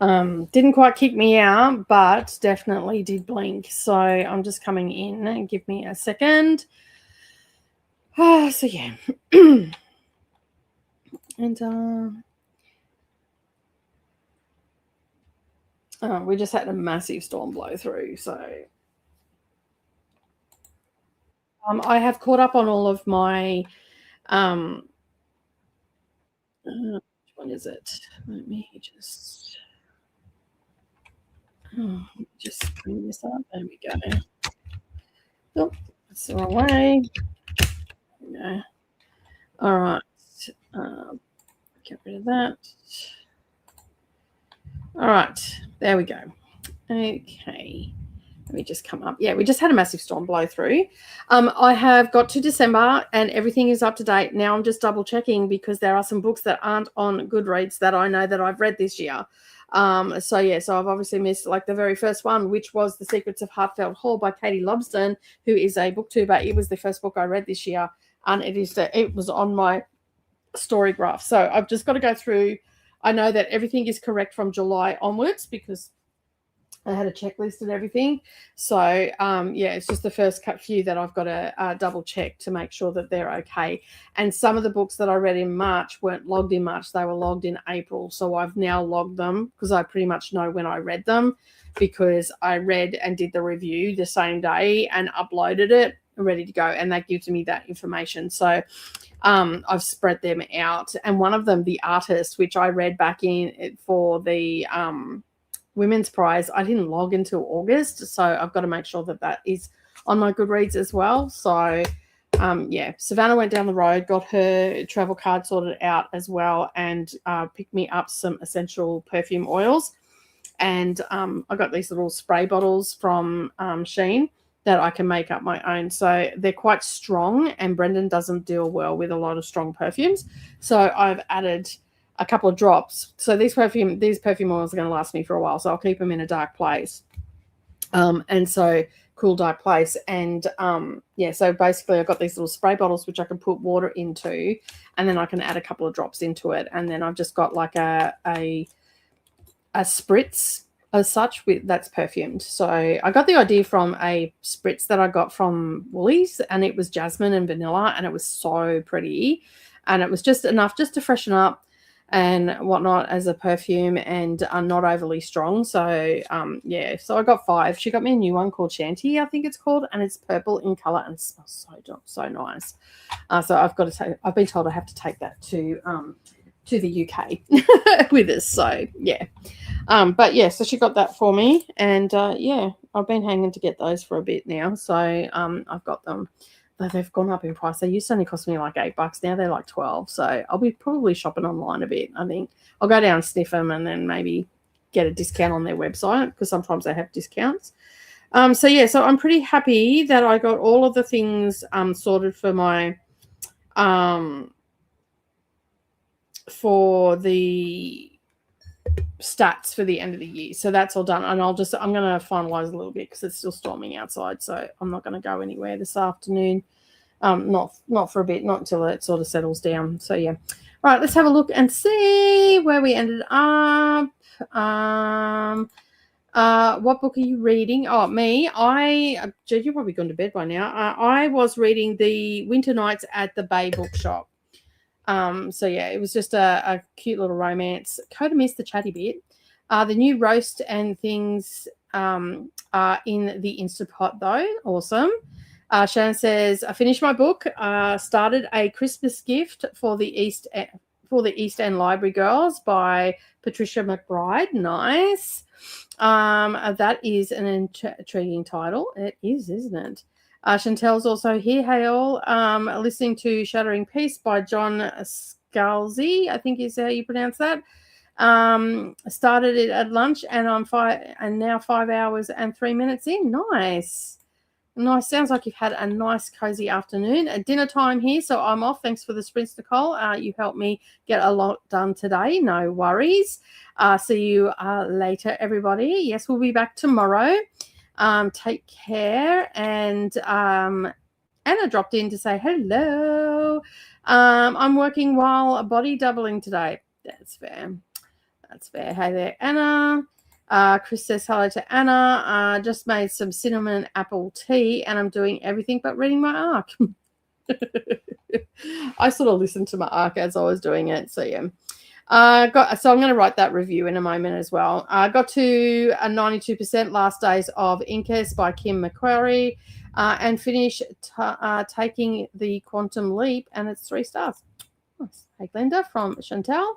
didn't quite kick me out, but definitely did blink. So I'm just coming in. Give me a second. So yeah. And we just had a massive storm blow through. So I have caught up on all of my which one is it? Let me just bring this up. There we go. Oh, that's the wrong way. No. All right. Get rid of that. All right. There we go. Okay. Let me just come up. Yeah, we just had a massive storm blow through. I have got to December and everything is up to date. Now I'm just double checking because there are some books that aren't on Goodreads that I know that I've read this year. So I've obviously missed like the very first one, which was The Secrets of Heartfelt Hall by Katie Lobston, who is a booktuber. It was the first book I read this year, and it was on my story graph. So I've just got to go through. I know that everything is correct from July onwards because I had a checklist and everything. So, it's just the first few that I've got to double check to make sure that they're okay. And some of the books that I read in March weren't logged in March. They were logged in April. So I've now logged them because I pretty much know when I read them because I read and did the review the same day and uploaded it ready to go. And that gives me that information. So I've spread them out. And one of them, The Artist, which I read back in for the Women's Prize, I didn't log until August, so I've got to make sure that that is on my Goodreads as well. So Savannah went down the road, got her travel card sorted out as well, and picked me up some essential perfume oils. And I got these little spray bottles from Shein that I can make up my own. So they're quite strong, and Brendan doesn't deal well with a lot of strong perfumes. So I've added a couple of drops. So these perfume oils are going to last me for a while. So I'll keep them in a dark place. And so cool dark place. And so basically I've got these little spray bottles which I can put water into, and then I can add a couple of drops into it. And then I've just got like a spritz as such that's perfumed. So I got the idea from a spritz that I got from Woolies, and it was jasmine and vanilla, and it was so pretty. And it was just enough just to freshen up and whatnot as a perfume, and not overly strong. So so I got 5. She got me a new one called Shanty, I think it's called, and it's purple in color and it smells so nice. So I've been told I have to take that to the UK with us. So so she got that for me, and I've been hanging to get those for a bit now. So I've got them. They've gone up in price. They used to only cost me like $8. Now they're like 12. So I'll be probably shopping online a bit. I think I'll go down and sniff them and then maybe get a discount on their website because sometimes they have discounts. So I'm pretty happy that I got all of the things sorted for my for the stats for the end of the year. So that's all done, and I'm going to finalize a little bit because it's still storming outside, so I'm not going to go anywhere this afternoon. Not for a bit, not until it sort of settles down. So all right, let's have a look and see where we ended up. What book are you reading? Oh, me. You're probably gone to bed by now. I was reading The Winter Nights at the Bay Bookshop. It was just a cute little romance. Coda missed the chatty bit. The new roast and things are in the Instapot though. Awesome. Shannon says, I finished my book. Started a Christmas gift for the East End Library Girls by Patricia McBride. Nice. That is an intriguing title. It is, isn't it? Chantel's also here. Hey all, listening to Shattering Peace by John Scalzi, I think is how you pronounce that. Started it at lunch, and I'm now 5 hours and 3 minutes in. Nice. Sounds like you've had a nice cozy afternoon. At dinner time here, so I'm off. Thanks for the sprints, Nicole. You helped me get a lot done today. No worries. See you later, everybody. Yes, we'll be back tomorrow. Take care, and Anna dropped in to say hello. I'm working while body doubling today. That's fair. That's fair. Hey there, Anna. Chris says hello to Anna. Just made some cinnamon apple tea, and I'm doing everything but reading my ARC. I sort of listened to my ARC as I was doing it. So, yeah. So I'm going to write that review in a moment as well. I got to a 92% Last Days of Incas by Kim McQuarrie and finished Taking the Quantum Leap, and it's 3 stars. Nice. Hey, Glenda from Chantel.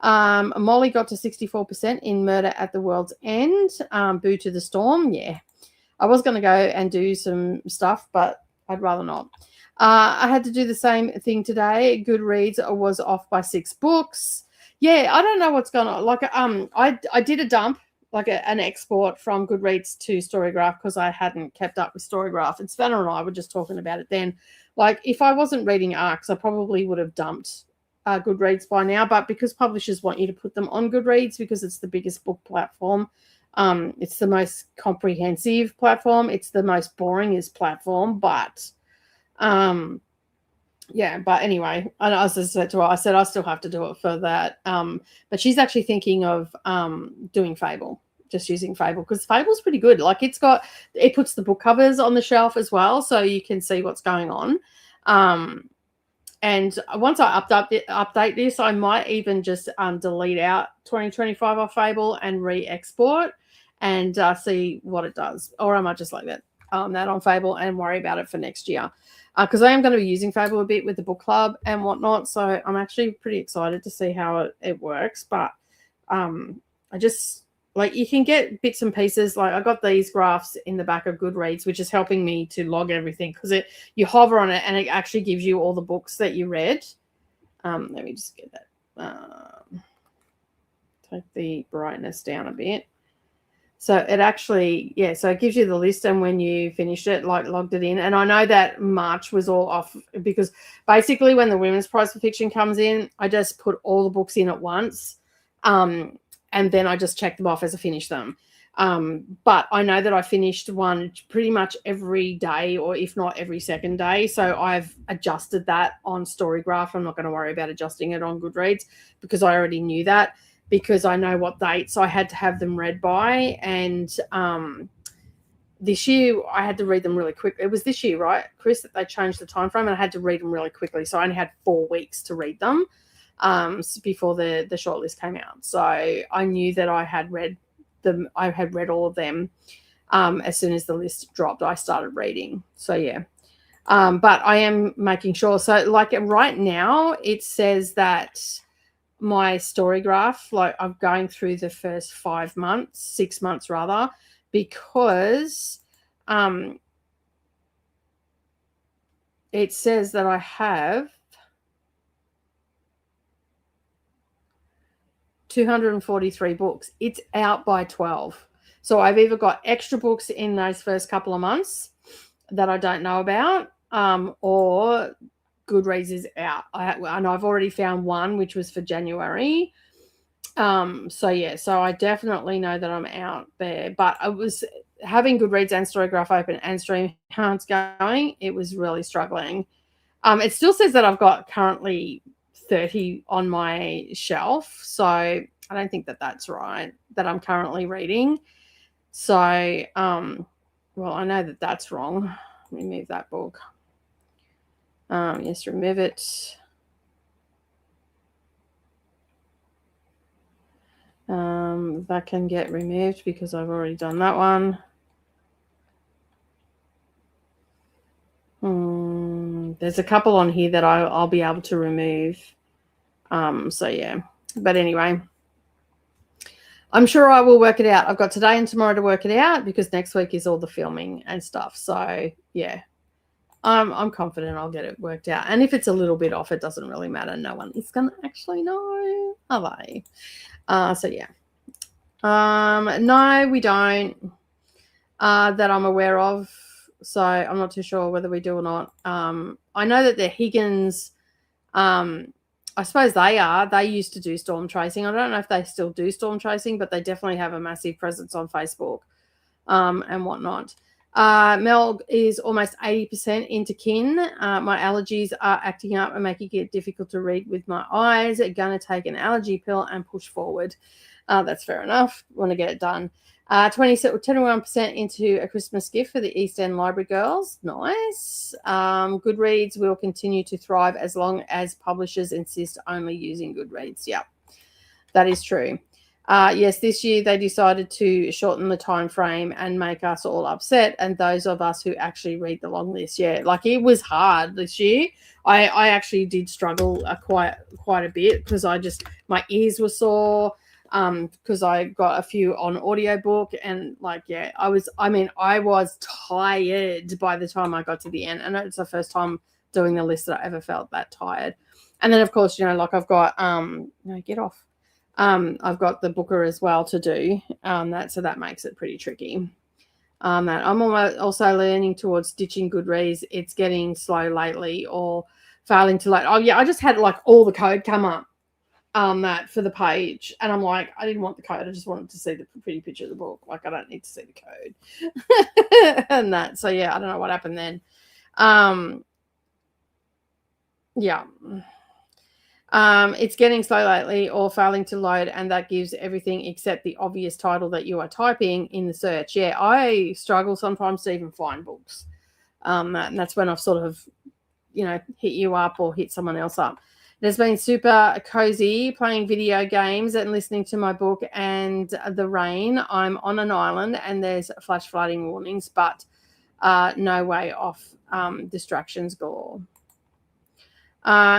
Molly got to 64% in Murder at the World's End. Boo to the Storm. Yeah. I was going to go and do some stuff, but I'd rather not. I had to do the same thing today. Goodreads was off by 6 books. Yeah, I don't know what's going on. Like, I did a dump, like an export from Goodreads to Storygraph because I hadn't kept up with Storygraph. And Spanner and I were just talking about it then. Like, if I wasn't reading ARCs, I probably would have dumped Goodreads by now. But because publishers want you to put them on Goodreads because it's the biggest book platform, it's the most comprehensive platform, it's the most boringest platform, but yeah, but anyway, and as I said to her, I said I still have to do it for that. But she's actually thinking of doing Fable, just using Fable, because Fable's pretty good. Like, it puts the book covers on the shelf as well, so you can see what's going on. And once I update this, I might even just delete out 2025 off Fable and re-export and see what it does. Or I might just like that on Fable and worry about it for next year. Because I am going to be using Fable a bit with the book club and whatnot. So I'm actually pretty excited to see how it works. But I just, like, you can get bits and pieces. Like, I got these graphs in the back of Goodreads, which is helping me to log everything because you hover on it and it actually gives you all the books that you read. Let me just get that. Take the brightness down a bit. So it actually, yeah, so it gives you the list and when you finished it, like, logged it in. And I know that March was all off because basically when the Women's Prize for Fiction comes in, I just put all the books in at once. And then I just check them off as I finish them. But I know that I finished one pretty much every day, or if not every second day. So I've adjusted that on Storygraph. I'm not going to worry about adjusting it on Goodreads because I already knew that, because I know what dates I had to have them read by. And this year I had to read them really quick. It was this year, right, Chris, that they changed the time frame and I had to read them really quickly. So I only had 4 weeks to read them before the shortlist came out. So I knew that I had read them. I had read all of them. As soon as the list dropped, I started reading. So yeah. But I am making sure. So like right now it says that my Storygraph, like, I'm going through the first 6 months rather, because it says that I have 243 books. It's out by 12. So I've either got extra books in those first couple of months that I don't know about, or Goodreads is out. And I've already found one, which was for January. So yeah, so I definitely know that I'm out there. But I was having Goodreads and Storygraph open and Streamhounds going. It was really struggling. It still says that I've got currently 30 on my shelf. So I don't think that that's right, that I'm currently reading. So, well, I know that that's wrong. Let me move that book. Yes, remove it. That can get removed because I've already done that one. There's a couple on here that I'll be able to remove. So yeah, but anyway, I'm sure I will work it out. I've got today and tomorrow to work it out because next week is all the filming and stuff. So yeah, I'm confident I'll get it worked out. And if it's a little bit off, it doesn't really matter. No one is going to actually know, are they? So yeah. No, we don't, that I'm aware of. So I'm not too sure whether we do or not. I know that the Higgins, I suppose they used to do storm tracing. I don't know if they still do storm tracing, but they definitely have a massive presence on Facebook and whatnot. Mel is almost 80% into kin. My allergies are acting up and making it difficult to read with my eyes. Gonna take an allergy pill and push forward. That's fair enough. Want to get it done. 21% into a Christmas gift for the East End Library Girls. Nice. Goodreads will continue to thrive as long as publishers insist only using Goodreads. Yep, that is true. Yes, this year they decided to shorten the time frame and make us all upset, and those of us who actually read the long list. Yeah, like it was hard this year. I actually did struggle quite a bit because my ears were sore because I got a few on audiobook, and like I was tired by the time I got to the end, and it's the first time doing the list that I ever felt that tired. And then of course, like I've got get off. I've got the booker as well to do so that makes it pretty tricky. I'm also leaning towards ditching Goodreads. It's getting slow lately or failing to load. Oh yeah, I just had like all the code come up that for the page, and I'm like, I didn't want the code. I just wanted to see the pretty picture of the book. Like I don't need to see the code and that. So yeah, I don't know what happened then. Yeah. It's getting slow lately or failing to load, and that gives everything except the obvious title that you are typing in the search. Yeah, I struggle sometimes to even find books. And that's when I've sort of, hit you up or hit someone else up. It has been super cozy playing video games and listening to my book and the rain. I'm on an island and there's flash flooding warnings, but no way off. Distractions galore.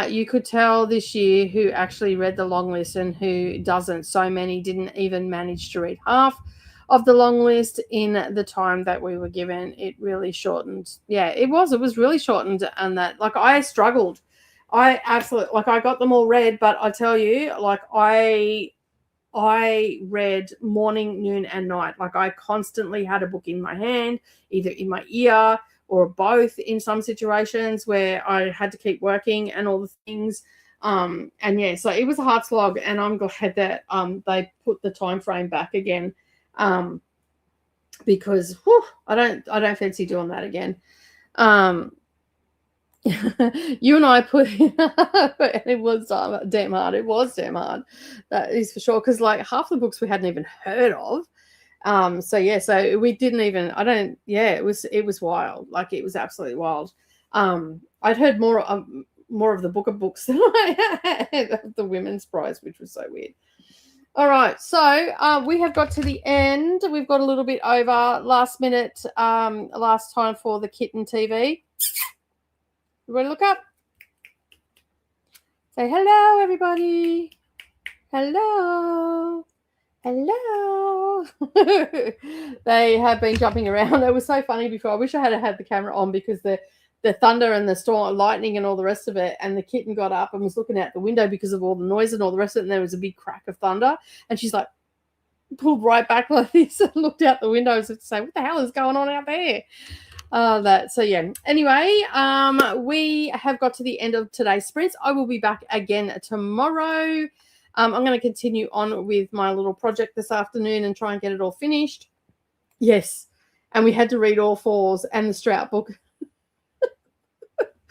You could tell this year who actually read the long list and who doesn't. So many didn't even manage to read half of the long list in the time that we were given. It really shortened. Yeah, it was really shortened, and that like I struggled. I absolutely I got them all read, but I tell you, like I read morning, noon, and night. Like I constantly had a book in my hand, either in my ear or both in some situations where I had to keep working and all the things. And yeah, so it was a hard slog, and I'm glad that they put the time frame back again. Because I don't fancy doing that again. You and I put and it was damn hard. It was damn hard. That is for sure. Because like half the books we hadn't even heard of. So we didn't even, it was wild. Like it was absolutely wild. I'd heard more of the book of books than I had of the women's prize, which was so weird. All right. So, we have got to the end. We've got a little bit over last minute, last time for the kitten TV. Everybody look up. Say hello, everybody. Hello. Hello. They have been jumping around. It was so funny before. I wish I had the camera on because the thunder and the storm, lightning and all the rest of it, and the kitten got up and was looking out the window because of all the noise and all the rest of it, and there was a big crack of thunder, and she's like pulled right back like this and looked out the window as if to say, what the hell is going on out there? Anyway, we have got to the end of today's sprints. I will be back again tomorrow. I'm going to continue on with my little project this afternoon and try and get it all finished. Yes. And we had to read all fours and the Strout book.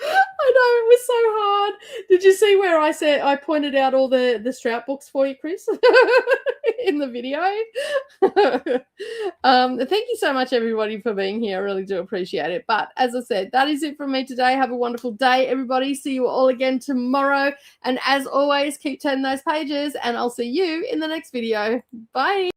I know, it was so hard. Did you see where I pointed out all the Strout books for you, Chris, in the video? Thank you so much, everybody, for being here. I really do appreciate it. But as I said, that is it from me today. Have a wonderful day, everybody. See you all again tomorrow. And as always, keep turning those pages, and I'll see you in the next video. Bye.